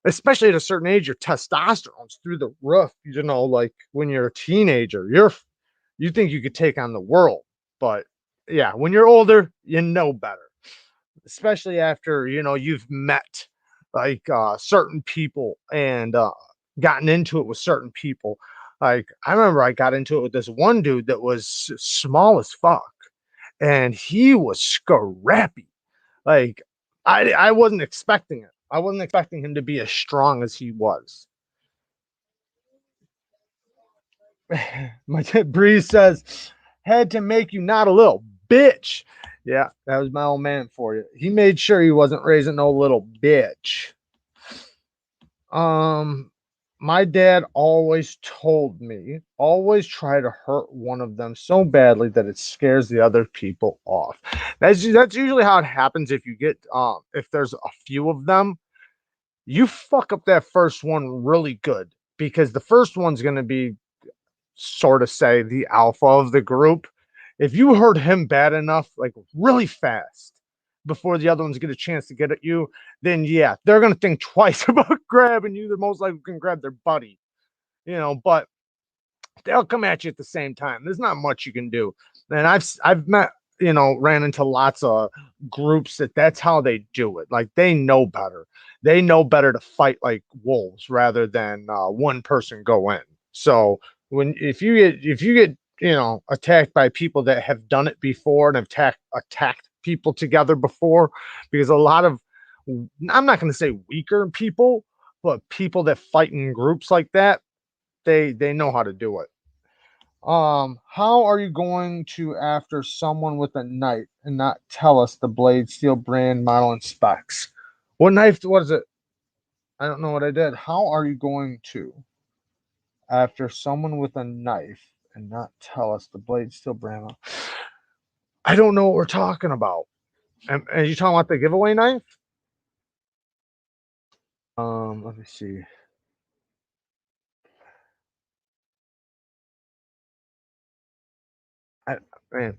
especially at a certain age, your testosterone's through the roof, like when you're a teenager, you think you could take on the world. But yeah, when you're older, you know better, especially after, you've met certain people and gotten into it with certain people. Like I remember I got into it with this one dude that was small as fuck, and he was scrappy. Like I wasn't expecting it. I wasn't expecting him to be as strong as he was. My Breeze says, had to make you not a little bitch. Yeah, that was my old man for you. He made sure he wasn't raising no little bitch. My dad always told me, always try to hurt one of them so badly that it scares the other people off. That's usually how it happens. If you get if there's a few of them, you fuck up that first one really good because the first one's going to be sort of say the alpha of the group. If you hurt him bad enough, like really fast, before the other ones get a chance to get at you, then yeah, they're gonna think twice about grabbing you. They're most likely can grab their buddy, but they'll come at you at the same time. There's not much you can do. And I've met, ran into lots of groups that's how they do it. Like they know better. They know better to fight like wolves rather than one person go in. So if you get attacked by people that have done it before and have attacked people together before, because a lot of, I'm not going to say weaker people, but people that fight in groups like that, they know how to do it. How are you going to after someone with a knife and not tell us the blade, steel, brand, model, and specs? What knife was it? I don't know what I did. How are you going to after someone with a knife and not tell us the blade, steel, brand? I don't know what we're talking about. And you talking about the giveaway knife? Let me see. Man,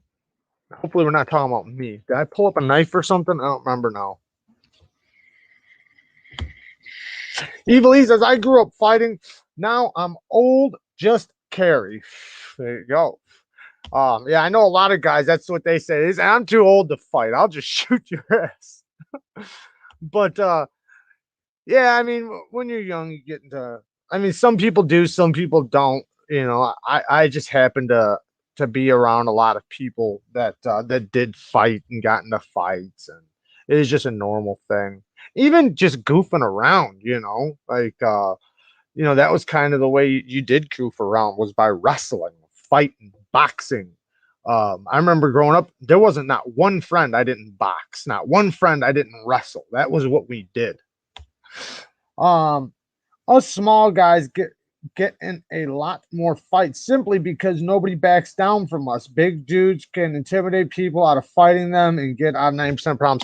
hopefully we're not talking about me. Did I pull up a knife or something? I don't remember now. Evilise says, I grew up fighting. Now I'm old. Just carry. There you go. Yeah, I know a lot of guys. That's what they say. Is I'm too old to fight. I'll just shoot your ass. But yeah, I mean, when you're young, you get into. I mean, some people do, some people don't. I just happen to be around a lot of people that did fight and got into fights, and it is just a normal thing. Even just goofing around, like that was kind of the way you did goof around, was by wrestling, fighting, boxing. I remember growing up, there wasn't not one friend I didn't box, not one friend I didn't wrestle. That was what we did. Um, us small guys get in a lot more fights simply because nobody backs down from us. Big dudes can intimidate people out of fighting them and get out of 90% problems.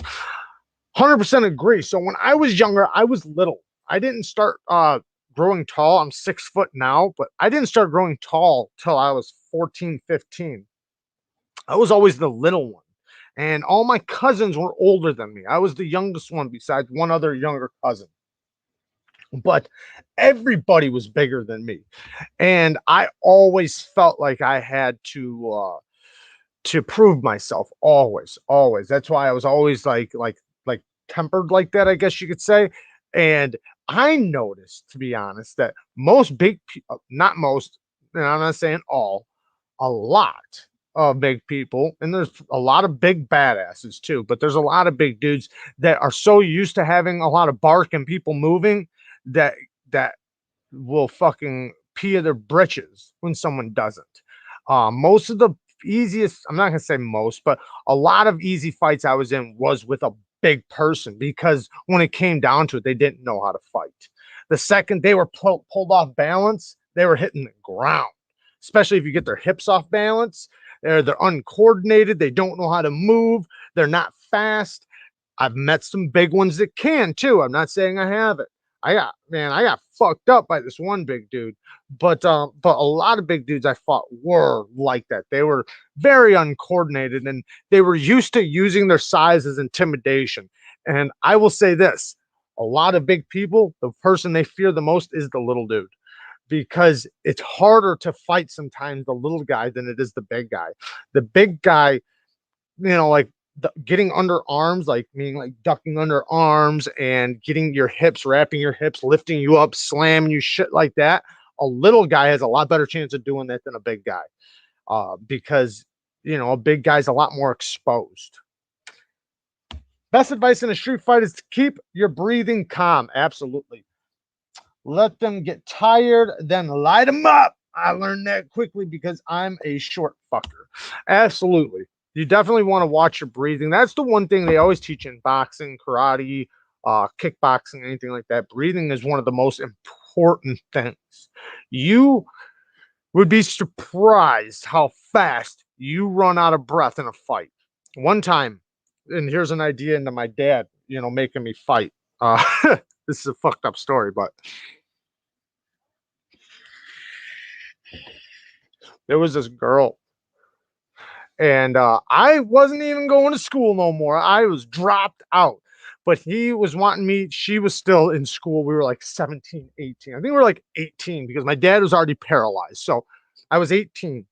100% agree. So when I was younger, I was little. I didn't start growing tall. I'm 6 foot now, but I didn't start growing tall till I was 14, 15. I was always the little one. And all my cousins were older than me. I was the youngest one besides one other younger cousin. But everybody was bigger than me. And I always felt like I had to prove myself, always. That's why I was always like tempered like that, I guess you could say. And I noticed, to be honest, that most big people, not most, and I'm not saying all, a lot of big people, and there's a lot of big badasses too, but there's a lot of big dudes that are so used to having a lot of bark and people moving that that will fucking pee their britches when someone doesn't. Most of the easiest, I'm not gonna say most, but a lot of easy fights I was in was with a big person, because when it came down to it, they didn't know how to fight. The second they were pulled off balance, they were hitting the ground. Especially if you get their hips off balance, they're uncoordinated. They don't know how to move. They're not fast. I've met some big ones that can too. I'm not saying I haven't. I got fucked up by this one big dude, but a lot of big dudes I fought were like that. They were very uncoordinated, and they were used to using their size as intimidation. And I will say this: a lot of big people, the person they fear the most is the little dude, because it's harder to fight sometimes the little guy than it is the big guy. The big guy, like getting under arms, like meaning like ducking under arms and getting your hips, wrapping your hips, lifting you up, slamming you, shit like that. A little guy has a lot better chance of doing that than a big guy, because a big guy's a lot more exposed. Best advice in a street fight is to keep your breathing calm. Absolutely. Let them get tired, then light them up. I learned that quickly because I'm a short fucker. Absolutely. You definitely want to watch your breathing. That's the one thing they always teach in boxing, karate, kickboxing, anything like that. Breathing is one of the most important things. You would be surprised how fast you run out of breath in a fight. One time, and here's an idea into my dad, making me fight. This is a fucked up story, but there was this girl, and I wasn't even going to school no more. I was dropped out, but he was wanting me. She was still in school. We were like 17, 18. I think we were like 18 because my dad was already paralyzed. So I was 18,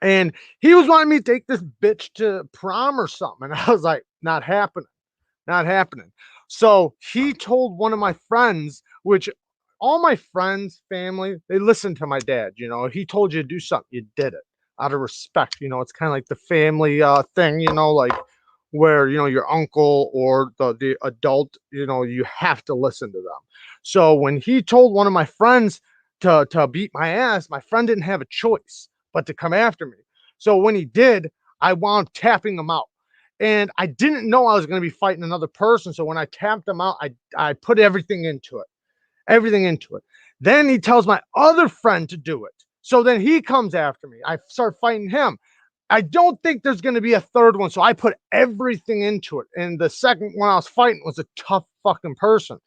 And he was wanting me to take this bitch to prom or something. And I was like, not happening. Not happening. So he told one of my friends, which all my friends, family, they listened to my dad. You know, he told you to do something, you did it out of respect. You know, it's kind of like the family thing, you know, like where, you know, your uncle or the adult, you know, you have to listen to them. So when he told one of my friends to beat my ass, my friend didn't have a choice but to come after me. So when he did, I wound tapping him out. And I didn't know I was going to be fighting another person. So when I tapped him out, I put everything into it. Everything into it. Then he tells my other friend to do it. So then he comes after me. I start fighting him. I don't think there's going to be a third one. So I put everything into it. And the second one I was fighting was a tough fucking person.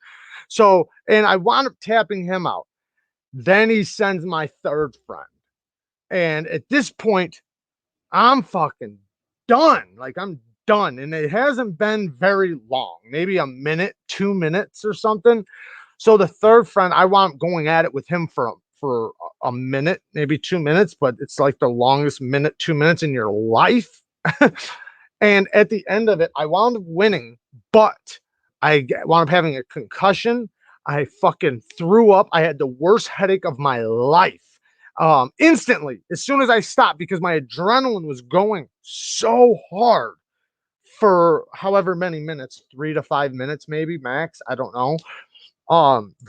So, and I wound up tapping him out. Then he sends my third friend. And at this point, I'm fucking done. Like, I'm done. And it hasn't been very long, maybe a minute, 2 minutes or something. So the third friend, I wound up going at it with him for a minute, maybe 2 minutes, but it's like the longest minute, 2 minutes in your life. And at the end of it, I wound up winning, but I wound up having a concussion. I fucking threw up. I had the worst headache of my life. Instantly, as soon as I stopped, because my adrenaline was going so hard for however many minutes, 3 to 5 minutes, maybe max. I don't know.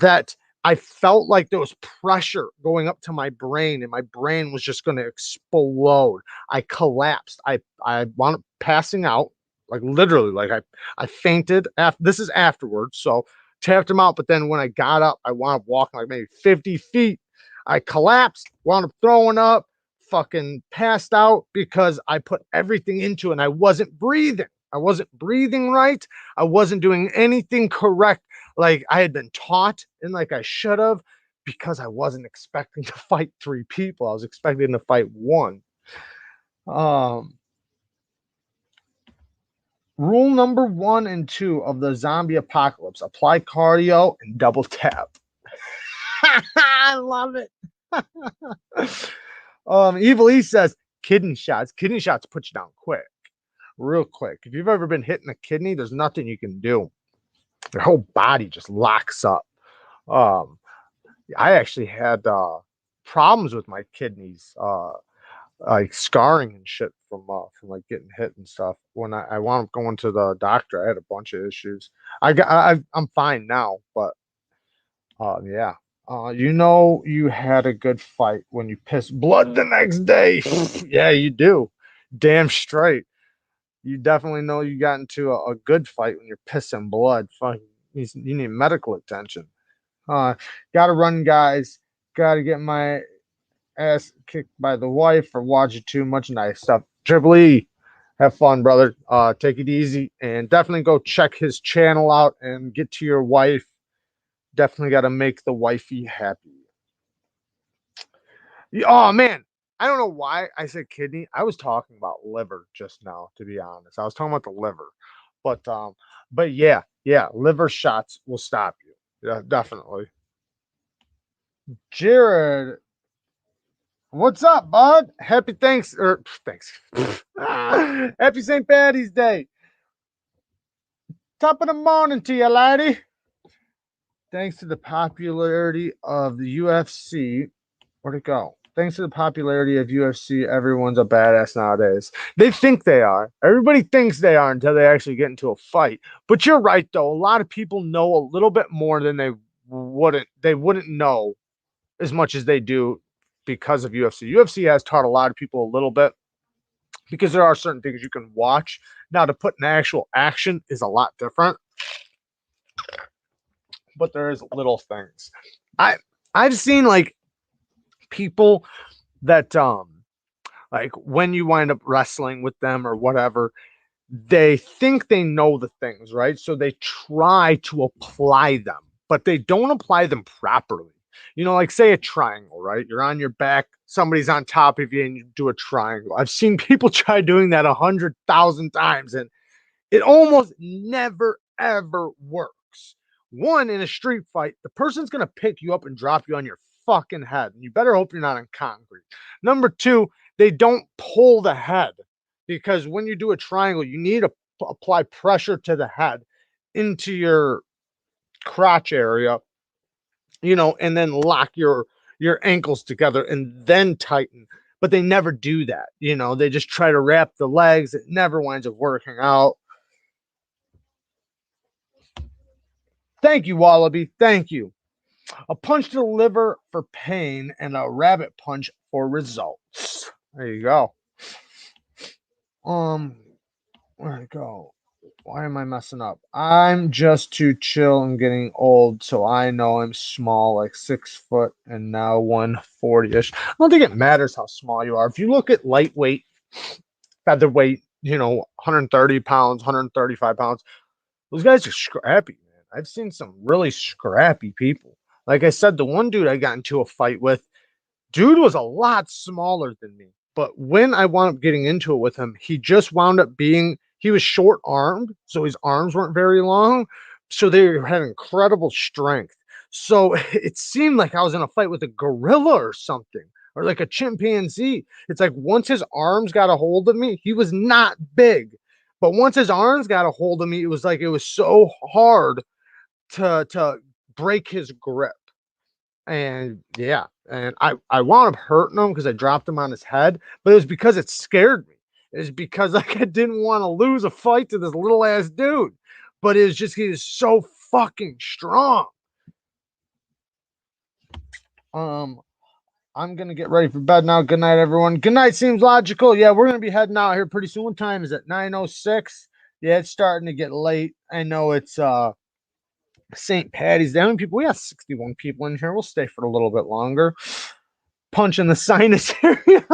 That I felt like there was pressure going up to my brain, and my brain was just going to explode. I collapsed. I wound up passing out, like literally, like I fainted. After this is afterwards, so tapped him out. But then when I got up, I wound up walking like maybe 50 feet. I collapsed, wound up throwing up, fucking passed out because I put everything into it and I wasn't breathing. I wasn't breathing right. I wasn't doing anything correct like I had been taught and like I should have, because I wasn't expecting to fight three people. I was expecting to fight one. Um, Rule number 1 and 2 of the zombie apocalypse: apply cardio and double tap. I love it. Evil E says kidney shots. Kidney shots put you down quick, real quick. If you've ever been hit in the kidney, there's nothing you can do. Your whole body just locks up. Um, I actually had problems with my kidneys, like scarring and shit from like getting hit and stuff. When I wound up going to the doctor, I had a bunch of issues. I'm fine now, but yeah. You know, you had a good fight when you piss blood the next day. Yeah, you do. Damn straight. You definitely know you got into a good fight when you're pissing blood. Fuck, you need medical attention. Gotta run, guys. Gotta get my ass kicked by the wife for watching too much nice stuff. Triple E, have fun, brother. Take it easy and definitely go check his channel out and get to your wife. Definitely got to make the wifey happy. Oh man, I don't know why I said kidney. I was talking about liver just now, to be honest. I was talking about the liver, but yeah, liver shots will stop you. Yeah, definitely. Jared, what's up, bud? Happy thanks or thanks. Happy St. Paddy's Day. Top of the morning to you, laddie. Thanks to the popularity of the UFC. Where'd it go? Thanks to the popularity of UFC, everyone's a badass nowadays. They think they are. Everybody thinks they are until they actually get into a fight. But you're right, though. A lot of people know a little bit more than they wouldn't know as much as they do because of UFC. UFC has taught a lot of people a little bit because there are certain things you can watch. Now, to put in actual action is a lot different, but there is little things. I've seen like people that like when you wind up wrestling with them or whatever, they think they know the things, right? So they try to apply them, but they don't apply them properly. You know, like say a triangle, right? You're on your back, somebody's on top of you, and you do a triangle. I've seen people try doing that 100,000 times, and it almost never ever works. One, in a street fight, the person's gonna pick you up and drop you on your fucking head, and you better hope you're not on concrete. Number two, they don't pull the head, because when you do a triangle, you need to apply pressure to the head into your crotch area, and then lock your ankles together and then tighten. But they never do that. They just try to wrap the legs. It never winds up working out. Thank you, Wallaby. Thank you. A punch to the liver for pain and a rabbit punch for results. There you go. Where'd it go? Why am I messing up? I'm just too chill and getting old, so I know I'm small, like 6 foot and now 140-ish. I don't think it matters how small you are. If you look at lightweight, featherweight, 130 pounds, 135 pounds, those guys are scrappy, man. I've seen some really scrappy people. Like I said, the one dude I got into a fight with, dude was a lot smaller than me. But when I wound up getting into it with him, he just wound up he was short armed, so his arms weren't very long. So they had incredible strength. So it seemed like I was in a fight with a gorilla or something, or like a chimpanzee. It's like once his arms got a hold of me, he was not big. But once his arms got a hold of me, it was like it was so hard to break his grip. And yeah, and I wound up hurting him because I dropped him on his head, but it was because it scared me. It was because like I didn't want to lose a fight to this little ass dude. But it was just he was so fucking strong. I'm gonna get ready for bed now. Good night, everyone. Good night seems logical. Yeah, we're gonna be heading out here pretty soon. What time is it? 9:06. Yeah, it's starting to get late. I know it's St. Paddy's Day. How many people? We have 61 people in here. We'll stay for a little bit longer. Punch in the sinus area.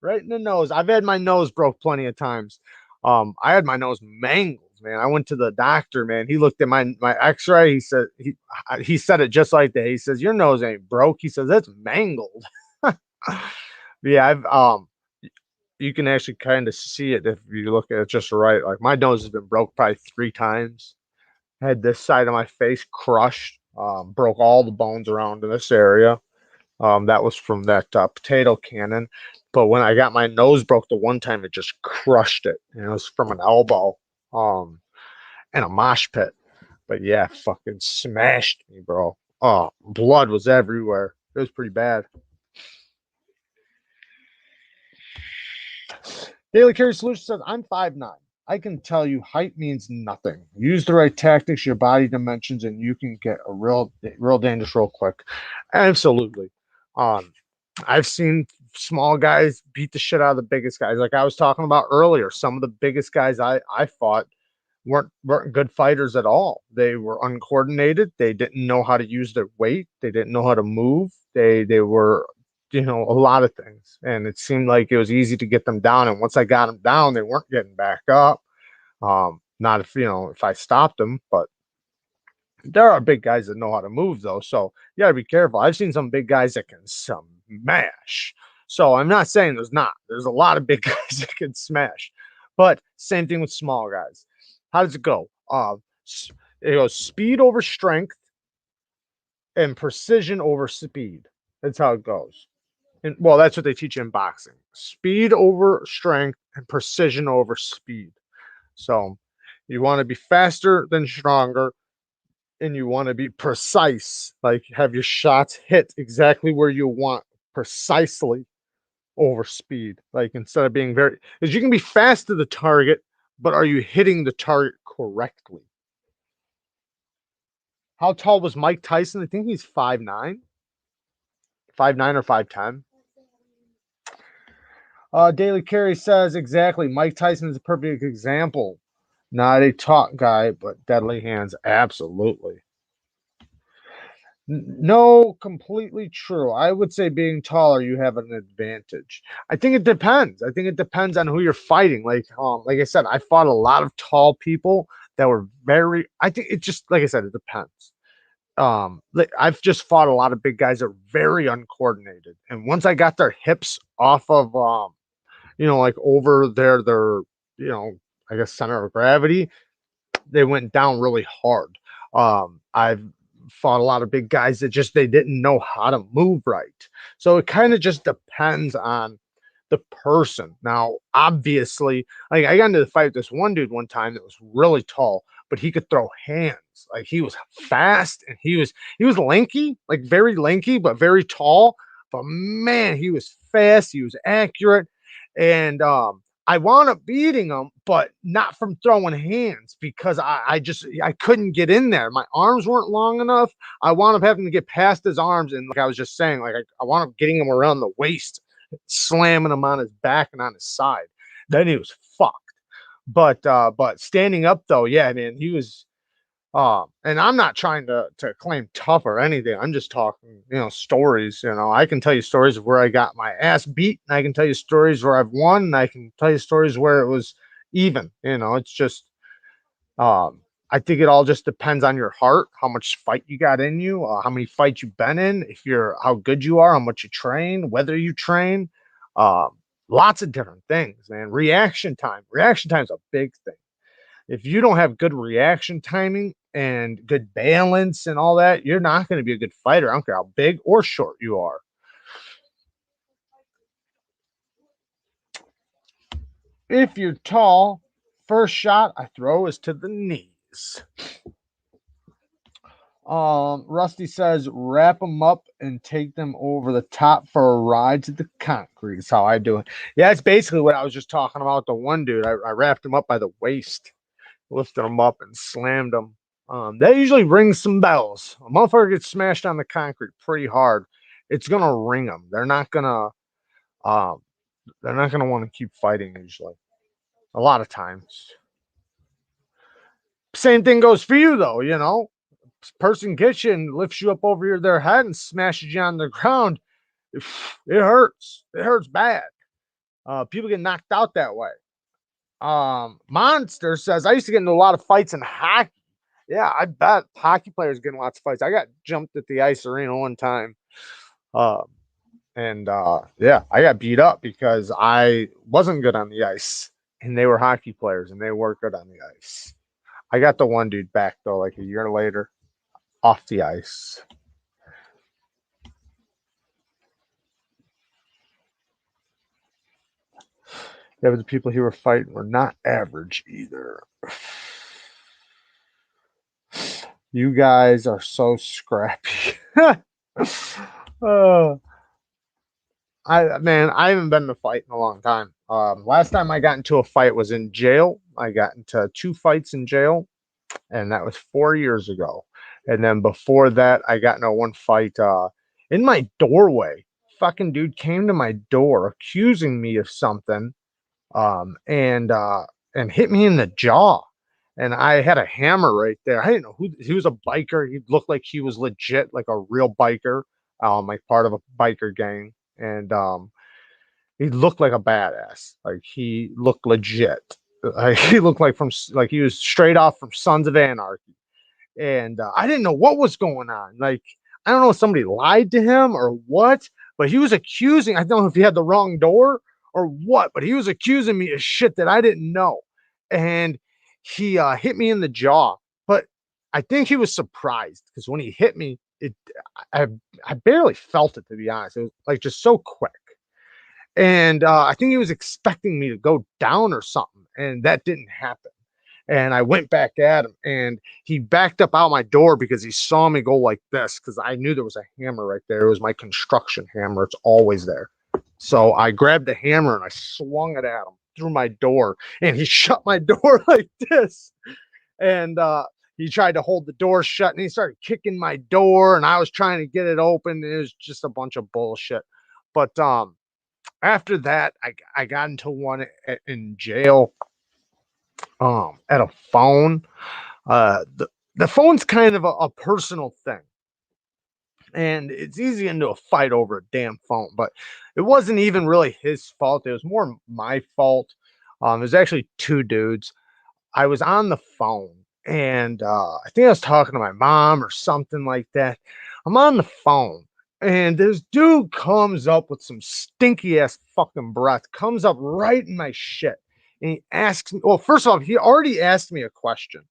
Right in the nose. I've had my nose broke plenty of times. I had my nose mangled, man. I went to the doctor, man. He looked at my x-ray. He said it just like that. He says, your nose ain't broke. He says, it's mangled. Yeah, you can actually kind of see it if you look at it just right. Like my nose has been broke probably 3 times. Had this side of my face crushed, broke all the bones around in this area. That was from that potato cannon. But when I got my nose broke the one time, it just crushed it. And it was from an elbow and a mosh pit. But yeah, fucking smashed me, bro. Oh, blood was everywhere. It was pretty bad. Daily Carry Solution says, I'm 5'9". I can tell you height means nothing. Use the right tactics, your body dimensions, and you can get a real dangerous real quick. Absolutely. I've seen small guys beat the shit out of the biggest guys. Like I was talking about earlier, some of the biggest guys I fought weren't good fighters at all. They were uncoordinated. They didn't know how to use their weight. They didn't know how to move. They were, a lot of things. And it seemed like it was easy to get them down. And once I got them down, they weren't getting back up. Not if I stopped them, but there are big guys that know how to move though. So you gotta be careful. I've seen some big guys that can smash. So I'm not saying there's a lot of big guys that can smash, but same thing with small guys. How does it go? It goes speed over strength and precision over speed. That's how it goes. And well, that's what they teach in boxing. Speed over strength and precision over speed. So you want to be faster than stronger, and you want to be precise, like have your shots hit exactly where you want, precisely over speed. Like instead of being very, because you can be fast to the target, but are you hitting the target correctly? How tall was Mike Tyson? I think he's 5'9", 5'9" or 5'10". Daily Carry says exactly. Mike Tyson is a perfect example. Not a taut guy, but deadly hands. Absolutely. No, completely true. I would say being taller, you have an advantage. I think it depends. I think it depends on who you're fighting. Like I said, I fought a lot of tall people that were very. I think it just, like I said, it depends. I've just fought a lot of big guys that are very uncoordinated, and once I got their hips off of, like over their, I guess center of gravity, they went down really hard. I've fought a lot of big guys that just they didn't know how to move right. So it kind of just depends on the person. Now, obviously, like I got into the fight with this one dude one time that was really tall, but he could throw hands. Like he was fast and he was lanky, like very lanky, but very tall. But man, he was fast, he was accurate, and I wound up beating him, but not from throwing hands because I couldn't get in there. My arms weren't long enough. I wound up having to get past his arms, and like I was just saying, like I wound up getting him around the waist, slamming him on his back and on his side. Then he was fucked. But standing up though, yeah, man, he was and I'm not trying to claim tough or anything. I'm just talking, stories. I can tell you stories of where I got my ass beat, and I can tell you stories where I've won, and I can tell you stories where it was even. It's just I think it all just depends on your heart, how much fight you got in you, how many fights you've been in, how good you are, how much you train, whether you train, lots of different things, man. Reaction time is a big thing. If you don't have good reaction timing and good balance and all that, you're not going to be a good fighter. I don't care how big or short you are. If you're tall, first shot I throw is to the knees. Rusty says, wrap them up and take them over the top for a ride to the concrete. Is how I do it. Yeah, it's basically what I was just talking about. The one dude, I wrapped him up by the waist, lifted him up and slammed him. That usually rings some bells. A motherfucker gets smashed on the concrete pretty hard, it's gonna ring them. They're not gonna want to keep fighting usually. A lot of times. Same thing goes for you though, person gets you and lifts you up over their head and smashes you on the ground. It hurts. It hurts bad. People get knocked out that way. Monster says, I used to get into a lot of fights in hockey. Yeah, I bet hockey players getting lots of fights. I got jumped at the ice arena one time. Yeah, I got beat up because I wasn't good on the ice and they were hockey players and they were good on the ice. I got the one dude back though, like a year later, off the ice. Yeah, but the people he were fighting were not average either. You guys are so scrappy. I haven't been in a fight in a long time. Last time I got into a fight was in jail. I got into 2 fights in jail, and that was 4 years ago. And then before that, I got into one fight in my doorway. Fucking dude came to my door accusing me of something, and hit me in the jaw. And I had a hammer right there. I didn't know who he was. A biker. He looked like he was legit, like a real biker, like part of a biker gang. And he looked like a badass. Like he looked legit. He looked like he was straight off from Sons of Anarchy. And I didn't know what was going on. Like I don't know if somebody lied to him or what, but he was accusing. I don't know if he had the wrong door or what, but he was accusing me of shit that I didn't know. And he hit me in the jaw. But I think he was surprised because when he hit me, I barely felt it, to be honest. It was like just so quick. And I think he was expecting me to go down or something, and that didn't happen. And I went back at him, and he backed up out my door because he saw me go like this, because I knew there was a hammer right there. It was my construction hammer. It's always there. So I grabbed the hammer and I swung it at him through my door, and he shut my door like this. And he tried to hold the door shut, and he started kicking my door, and I was trying to get it open. It was just a bunch of bullshit. But after that, I got into one in jail at a phone. The phone's kind of a personal thing. And it's easy into a fight over a damn phone, but it wasn't even really his fault. It was more my fault. There's actually 2 dudes. I was on the phone, and I think I was talking to my mom or something like that. I'm on the phone, and this dude comes up with some stinky ass fucking breath, comes up right in my shit. And he asks me, well, first of all, he already asked me a question,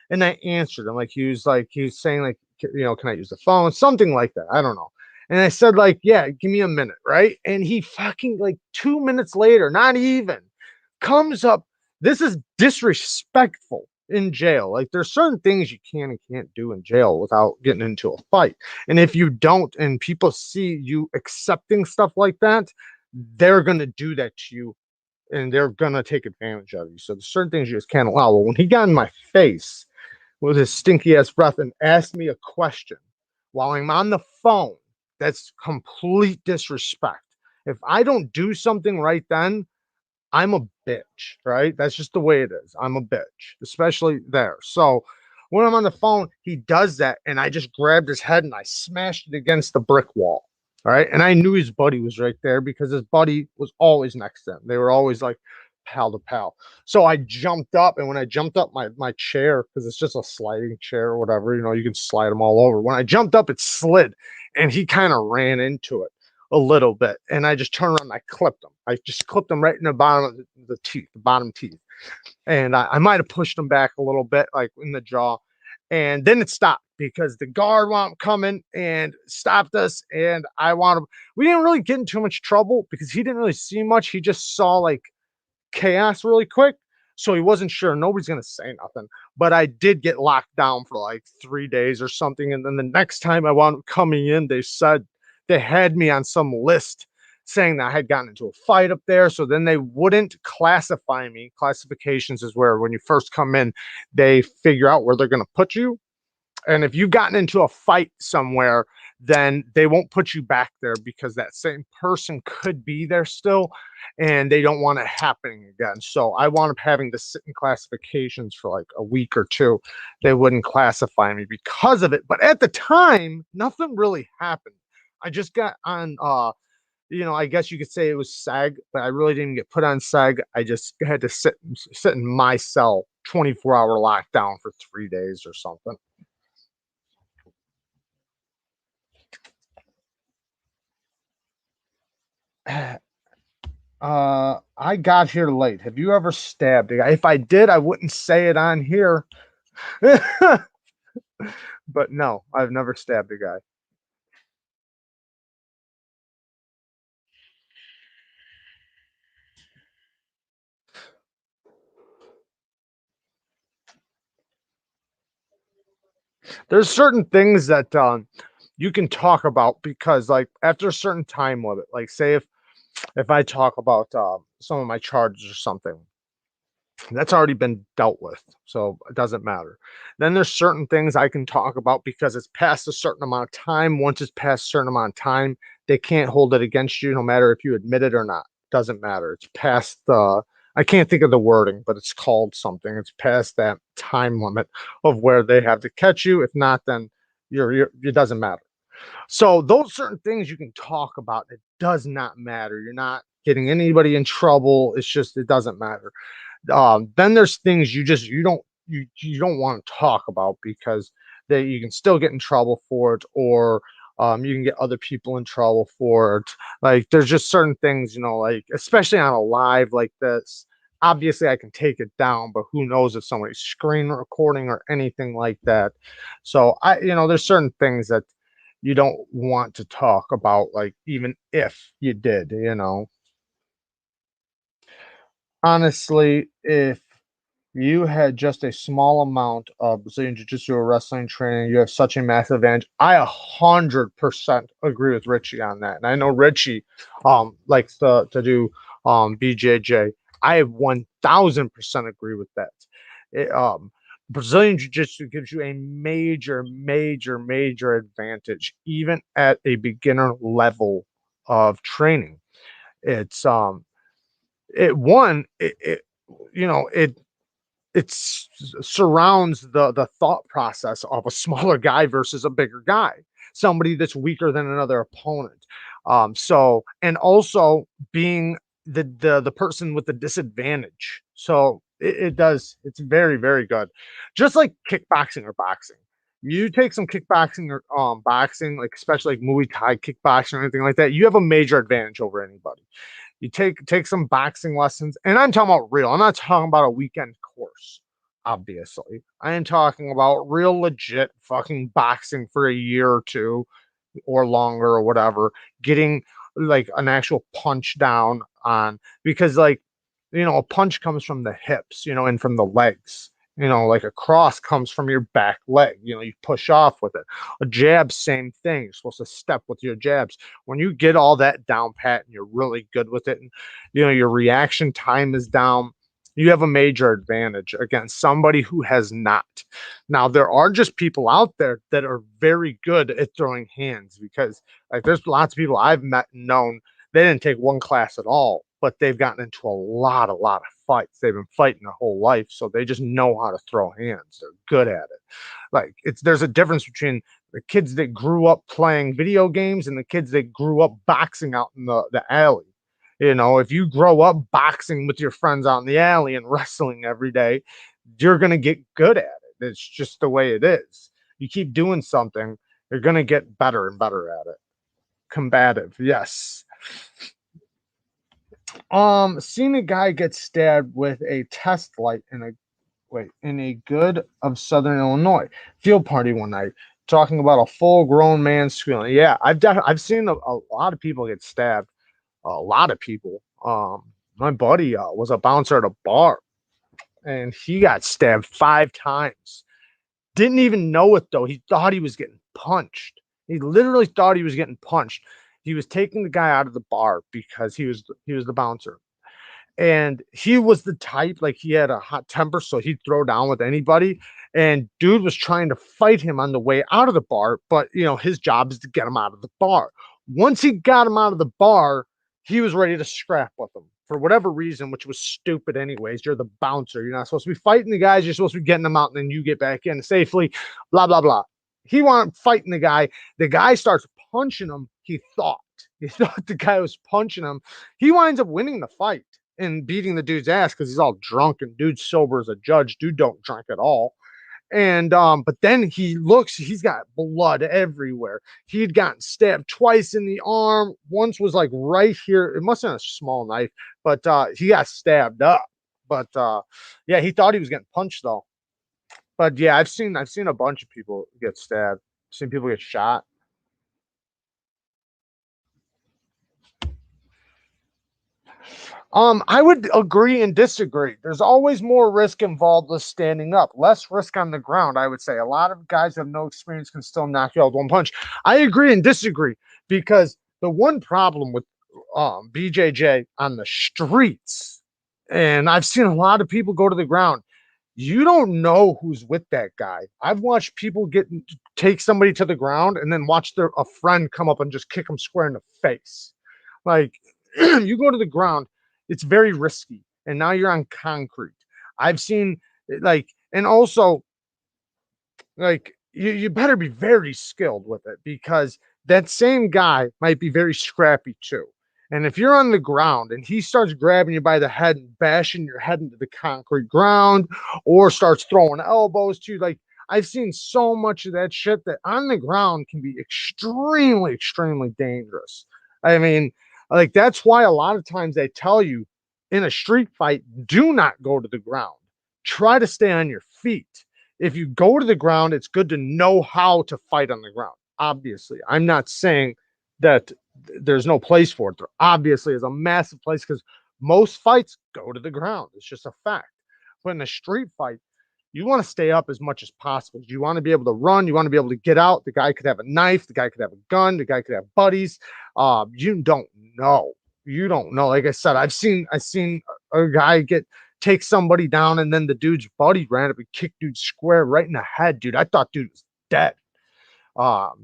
and I answered him. Like he was saying, like, can I use the phone? Something like that. I don't know. And I said, like, yeah, give me a minute, right? And he fucking, like, 2 minutes later, not even, comes up. This is disrespectful in jail. Like, there's certain things you can and can't do in jail without getting into a fight. And if you don't, and people see you accepting stuff like that, they're gonna do that to you, and they're gonna take advantage of you. So there's certain things you just can't allow. Well, when he got in my face with his stinky ass breath and asked me a question while I'm on the phone, that's complete disrespect. If I don't do something right then, I'm a bitch, right? That's just the way it is. I'm a bitch, especially there. So when I'm on the phone, he does that, and I just grabbed his head and I smashed it against the brick wall. All right. And I knew his buddy was right there because his buddy was always next to him. They were always like pal to pal. So I jumped up, and when I jumped up, my chair, because it's just a sliding chair or whatever, you can slide them all over. When I jumped up, it slid, and he kind of ran into it a little bit, and I just turned around and I clipped him. I just clipped him right in the bottom of the teeth, the bottom teeth. And I might have pushed him back a little bit, like in the jaw. And then it stopped because the guard wound coming and stopped us. And we didn't really get in too much trouble because he didn't really see much. He just saw like chaos really quick. So he wasn't sure. Nobody's going to say nothing. But I did get locked down for like 3 days or something. And then the next time I wound up coming in, they said they had me on some list saying that I had gotten into a fight up there. So then they wouldn't classify me. Classifications is where when you first come in, they figure out where they're going to put you. And if you've gotten into a fight somewhere, then they won't put you back there because that same person could be there still, and they don't want it happening again. So I wound up having to sit in classifications for like a week or two. They wouldn't classify me because of it. But at the time, nothing really happened. I just got on I guess you could say it was SAG, but I really didn't get put on SAG. I just had to sit in my cell, 24-hour lockdown for 3 days or something. I got here late. Have you ever stabbed a guy? If I did, I wouldn't say it on here. But no, I've never stabbed a guy. There's certain things that you can talk about because, like, after a certain time limit, like, say if I talk about some of my charges or something, that's already been dealt with, so it doesn't matter. Then there's certain things I can talk about because it's past a certain amount of time. Once it's past a certain amount of time, they can't hold it against you, no matter if you admit it or not. Doesn't matter. It's past the. I can't think of the wording, but it's called something. It's past that time limit of where they have to catch you. If not, then you're it doesn't matter. So those certain things you can talk about. It does not matter. You're not getting anybody in trouble. It's just it doesn't matter. Then there's things you don't want to talk about because you can still get in trouble for it, or you can get other people in trouble for it. Like there's just certain things, like especially on a live like this. Obviously, I can take it down, but who knows if somebody's screen recording or anything like that. So there's certain things that you don't want to talk about, like even if you did. Honestly, if you had just a small amount of Brazilian Jiu-Jitsu or wrestling training, you have such a massive advantage. I 100% agree with Richie on that. And I know Richie likes to do BJJ. I 1000% agree with that. Brazilian Jiu-Jitsu gives you a major, major, major advantage, even at a beginner level of training. It's it one it you know it surrounds the thought process of a smaller guy versus a bigger guy, somebody that's weaker than another opponent. So and also being the person with the disadvantage. So it's very, very good. Just like kickboxing or boxing. You take some kickboxing or boxing, like especially like Muay Thai kickboxing or anything like that, you have a major advantage over anybody. You take some boxing lessons, and I'm talking about real. I'm not talking about a weekend course, obviously. I am talking about real legit fucking boxing for a year or two. or longer or whatever, getting like an actual punch down on, because like, a punch comes from the hips, and from the legs. Like a cross comes from your back leg. You push off with it. A jab, same thing. You're supposed to step with your jabs. When you get all that down pat and you're really good with it, and your reaction time is down, you have a major advantage against somebody who has not. Now, there are just people out there that are very good at throwing hands, because like there's lots of people I've met and known, they didn't take one class at all, but they've gotten into a lot of fights. They've been fighting their whole life, so they just know how to throw hands. They're good at it. Like there's a difference between the kids that grew up playing video games and the kids that grew up boxing out in the alley. If you grow up boxing with your friends out in the alley and wrestling every day, you're going to get good at it. It's just the way it is. You keep doing something, you're going to get better and better at it. Combative, yes. Seen a guy get stabbed with a test light in a good of Southern Illinois field party one night. Talking about a full-grown man squealing. Yeah, I've seen a lot of people get stabbed. A lot of people. My buddy was a bouncer at a bar, and he got stabbed 5 times. Didn't even know it though. He thought he was getting punched. He literally thought he was getting punched. He was taking the guy out of the bar because he was the bouncer. And he was the type, like he had a hot temper, so he'd throw down with anybody. And dude was trying to fight him on the way out of the bar, but his job is to get him out of the bar. Once he got him out of the bar, he was ready to scrap with him for whatever reason, which was stupid anyways. You're the bouncer. You're not supposed to be fighting the guys. You're supposed to be getting them out, and then you get back in safely, blah, blah, blah. He wanted fighting the guy. The guy starts punching him. He thought the guy was punching him. He winds up winning the fight and beating the dude's ass because he's all drunk, and dude's sober as a judge. Dude don't drink at all. And but then he looks, he's got blood everywhere. He had gotten stabbed twice in the arm. Once was like right here. It must have been a small knife, but he got stabbed up. But yeah, he thought he was getting punched though. But yeah, I've seen a bunch of people get stabbed. I've seen people get shot. I would agree and disagree. There's always more risk involved with standing up, less risk on the ground. I would say a lot of guys who have no experience can still knock you out with one punch. I agree and disagree, because the one problem with BJJ on the streets, and I've seen a lot of people go to the ground, you don't know who's with that guy. I've watched people take somebody to the ground and then watch a friend come up and just kick them square in the face. Like you go to the ground, it's very risky, and now you're on concrete. I've seen like, and also like you better be very skilled with it, because that same guy might be very scrappy too. And if you're on the ground and he starts grabbing you by the head and bashing your head into the concrete ground, or starts throwing elbows to you, like I've seen so much of that shit that on the ground can be extremely, extremely dangerous. I mean, like that's why a lot of times they tell you in a street fight, do not go to the ground. Try to stay on your feet. If you go to the ground, it's good to know how to fight on the ground. Obviously, I'm not saying that there's no place for it. There obviously is a massive place, because most fights go to the ground. It's just a fact. But in a street fight, you want to stay up as much as possible. You want to be able to run. You want to be able to get out. The guy could have a knife. The guy could have a gun. The guy could have buddies. You don't know. You don't know. Like I said, I've seen a guy take somebody down, and then the dude's buddy ran up and kicked dude square right in the head, dude. I thought dude was dead.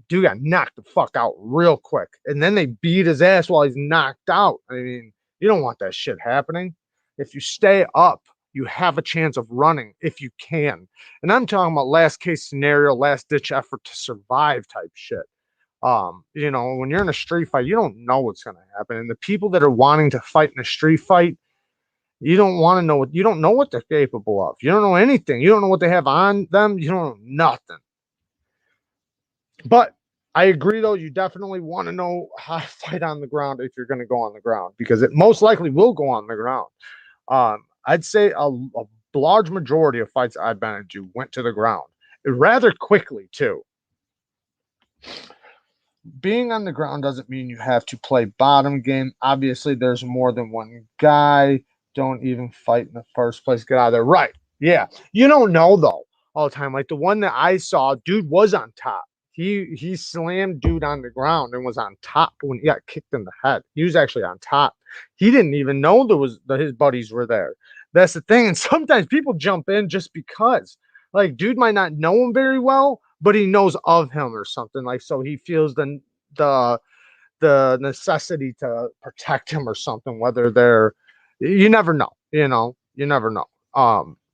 Dude got knocked the fuck out real quick, and then they beat his ass while he's knocked out. I mean, you don't want that shit happening. If you stay up, you have a chance of running if you can. And I'm talking about last case scenario, last ditch effort to survive type shit. When you're in a street fight, you don't know what's going to happen. And the people that are wanting to fight in a street fight, you don't want to know you don't know what they're capable of. You don't know anything. You don't know what they have on them. You don't know nothing. But I agree, though, you definitely want to know how to fight on the ground if you're going to go on the ground, because it most likely will go on the ground. I'd say a large majority of fights I've been into went to the ground rather quickly, too. being on the ground doesn't mean you have to play bottom game. Obviously, there's more than one guy. Don't even fight in the first place. Get out of there. Right. Yeah. You don't know though all the time. Like the one that I saw, dude was on top. He slammed dude on the ground and was on top when he got kicked in the head. He was actually on top. He didn't even know his buddies were there. That's the thing. And sometimes people jump in just because. Like, dude might not know him very well, but he knows of him or something. Like, so he feels the the necessity to protect him or something. Whether they're, you never know. You never know.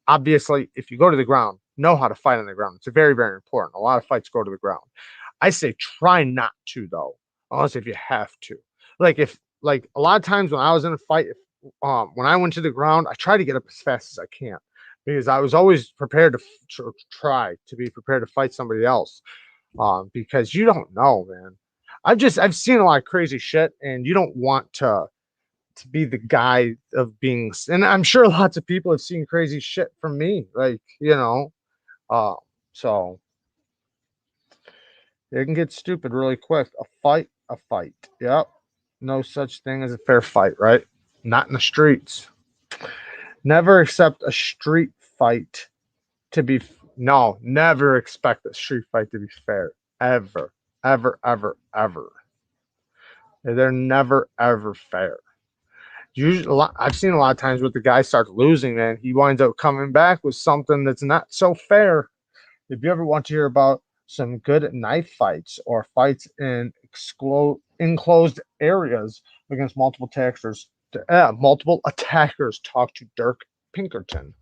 Obviously, if you go to the ground, know how to fight on the ground. It's very, very important. A lot of fights go to the ground. I say try not to though, unless if you have to. Like a lot of times when I was in a fight, when I went to the ground, I try to get up as fast as I can because I was always prepared to try to be prepared to fight somebody else. Because you don't know, man. I've seen a lot of crazy shit, and you don't want to be the guy of being. And I'm sure lots of people have seen crazy shit from me, like so it can get stupid really quick. A fight. Yep. No such thing as a fair fight, right? Not in the streets. Never accept a street fight to be. No, never expect a street fight to be fair. Ever, ever, ever, ever. They're never, ever fair. Usually, I've seen a lot of times where the guy starts losing, man, he winds up coming back with something that's not so fair. If you ever want to hear about some good knife fights or fights in enclosed areas against multiple attackers, talk to Dirk Pinkerton.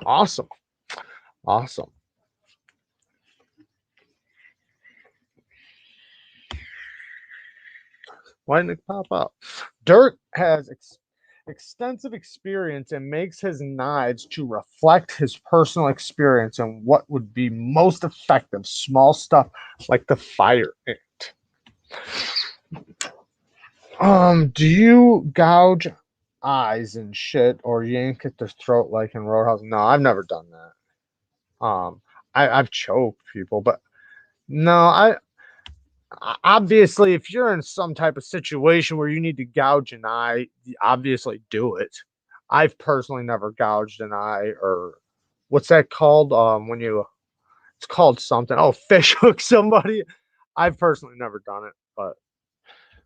Awesome. Awesome. Why didn't it pop up? Dirk has extensive experience and makes his knives to reflect his personal experience and what would be most effective. Small stuff like the fire ant. Do you gouge eyes and shit or yank at the throat like in Roadhouse? No, I've never done that. I've choked people, but no, obviously if you're in some type of situation where you need to gouge an eye, obviously do it. I've personally never gouged an eye, or what's that called? When you, it's called something. Oh, fish hook somebody. I've personally never done it, but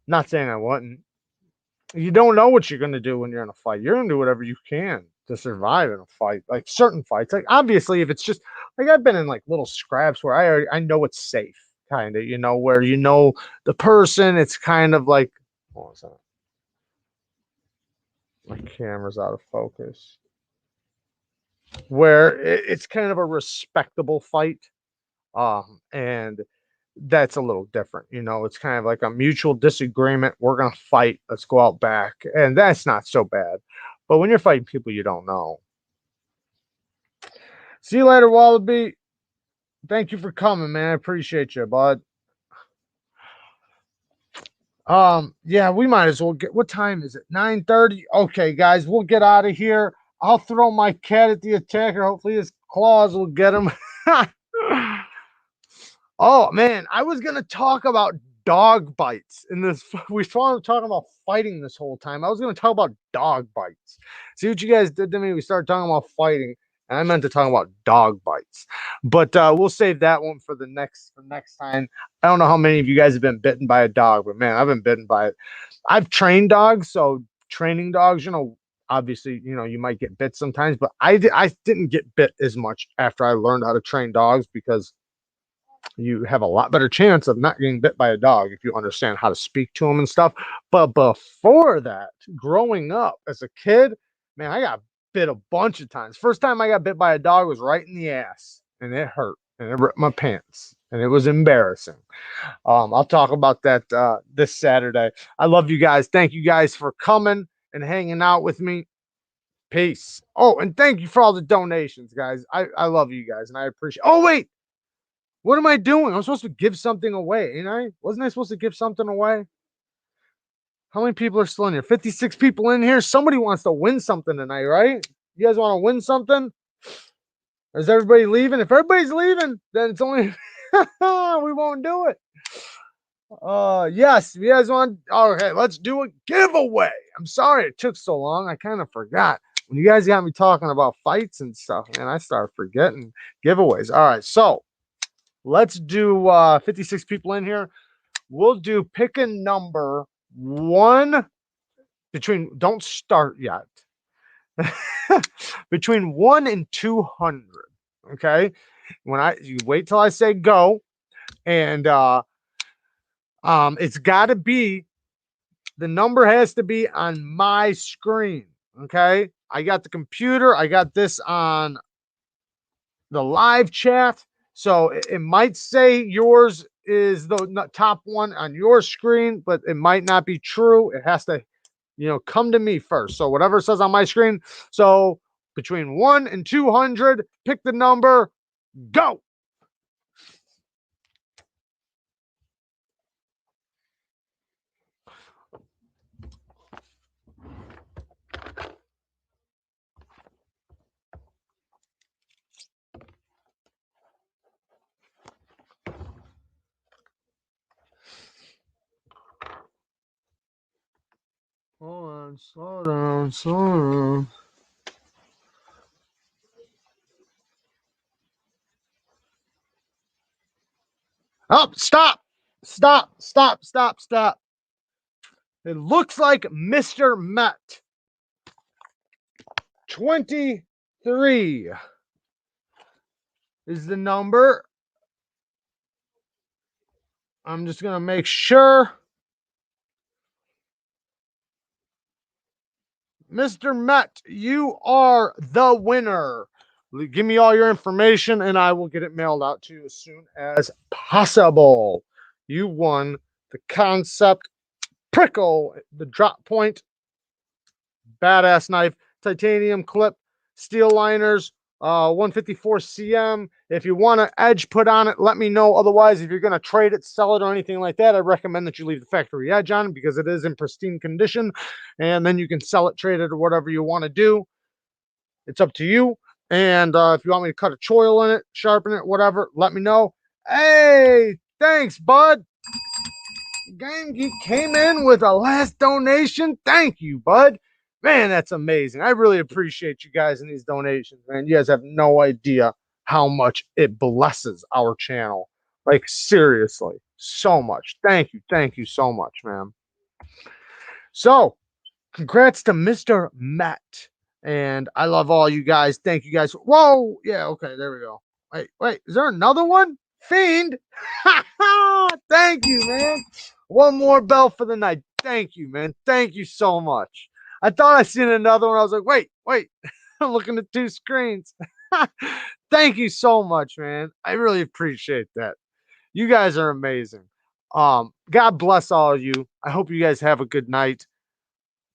not saying I wouldn't. You don't know what you're gonna do when you're in a fight. You're gonna do whatever you can to survive in a fight. Like certain fights, like obviously if it's just like I've been in like little scraps where I know it's safe, kind of, where the person. It's kind of like, what was that? My camera's out of focus. Where it's kind of a respectable fight, and that's a little different. It's kind of like a mutual disagreement. We're gonna fight. Let's go out back, and that's not so bad. But when you're fighting people you don't know. See you later, Wallaby. Thank you for coming, man. I appreciate you, bud. Yeah, we might as well get. What time is it? 9:30. Okay, guys, we'll get out of here. I'll throw my cat at the attacker. Hopefully his claws will get him. Oh man, I was gonna talk about dog bites in this. We were talking about fighting this whole time. I was gonna talk about dog bites. See what you guys did to me? We started talking about fighting, and I meant to talk about dog bites. But we'll save that one for next time. I don't know how many of you guys have been bitten by a dog, but man, I've been bitten by it. I've trained dogs, so training dogs, obviously, you might get bit sometimes, but I didn't get bit as much after I learned how to train dogs because you have a lot better chance of not getting bit by a dog if you understand how to speak to them and stuff. But before that, growing up as a kid, man, I got bit a bunch of times. First time I got bit by a dog was right in the ass, and it hurt, and it ripped my pants, and it was embarrassing. I'll talk about that this Saturday. I love you guys. Thank you guys for coming and hanging out with me. Peace. Oh, and thank you for all the donations, guys. I love you guys, and I appreciate. Oh, wait. What am I doing? I'm supposed to give something away, ain't I? Wasn't I supposed to give something away? How many people are still in here? 56 people in here. Somebody wants to win something tonight, right? You guys want to win something? Or is everybody leaving? If everybody's leaving, then it's only we won't do it. Yes, you guys want, okay, let's do a giveaway. I'm sorry it took so long. I kind of forgot. When you guys got me talking about fights and stuff, man, I started forgetting giveaways. All right, so let's do 56 people in here. We'll do pick a number one between, don't start yet. Between 1 and 200. Okay. You wait till I say go, and it's got to be, the number has to be on my screen. Okay. I got the computer. I got this on the live chat. So it might say yours is the top one on your screen, but it might not be true. It has to, come to me first. So whatever it says on my screen. So between 1 and 200, pick the number, go. Hold on, slow down, slow down. Oh, stop, stop, stop, stop, stop. It looks like Mr. Met 23 is the number. I'm just going to make sure. Mr. Met, you are the winner. Give me all your information and I will get it mailed out to you as soon as possible. You won the Concept Prickle, the drop point, badass knife, titanium clip, steel liners, 154 cm. If you want an edge put on it, let me know. Otherwise, if you're going to trade it, sell it, or anything like that, I recommend that you leave the factory edge on because it is in pristine condition, and then you can sell it, trade it, or whatever you want to do. It's up to you. And if you want me to cut a choil in it, sharpen it, whatever, let me know. Hey, thanks, bud. Gang Geek came in with a last donation. Thank you, bud. Man, that's amazing. I really appreciate you guys in these donations, man. You guys have no idea how much it blesses our channel. Like, seriously, so much. Thank you. Thank you so much, man. So, congrats to Mr. Matt. And I love all you guys. Thank you guys. Whoa. Yeah, okay, there we go. Wait, is there another one? Fiend. Thank you, man. One more bell for the night. Thank you, man. Thank you so much. I thought I seen another one. I was like, wait. I'm looking at two screens. Thank you so much, man. I really appreciate that. You guys are amazing. God bless all of you. I hope you guys have a good night.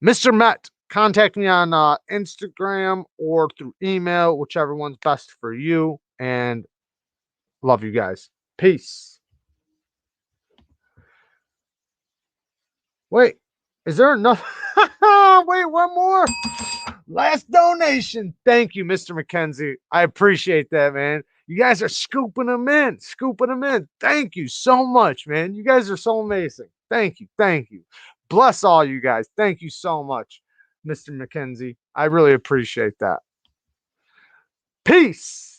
Mr. Met, contact me on Instagram or through email, whichever one's best for you. And love you guys. Peace. Wait, is there enough? Wait, one more. Last donation. Thank you, Mr. McKenzie. I appreciate that, man. You guys are scooping them in. Thank you so much, man. You guys are so amazing. Thank you. Bless all you guys. Thank you so much, Mr. McKenzie. I really appreciate that. Peace.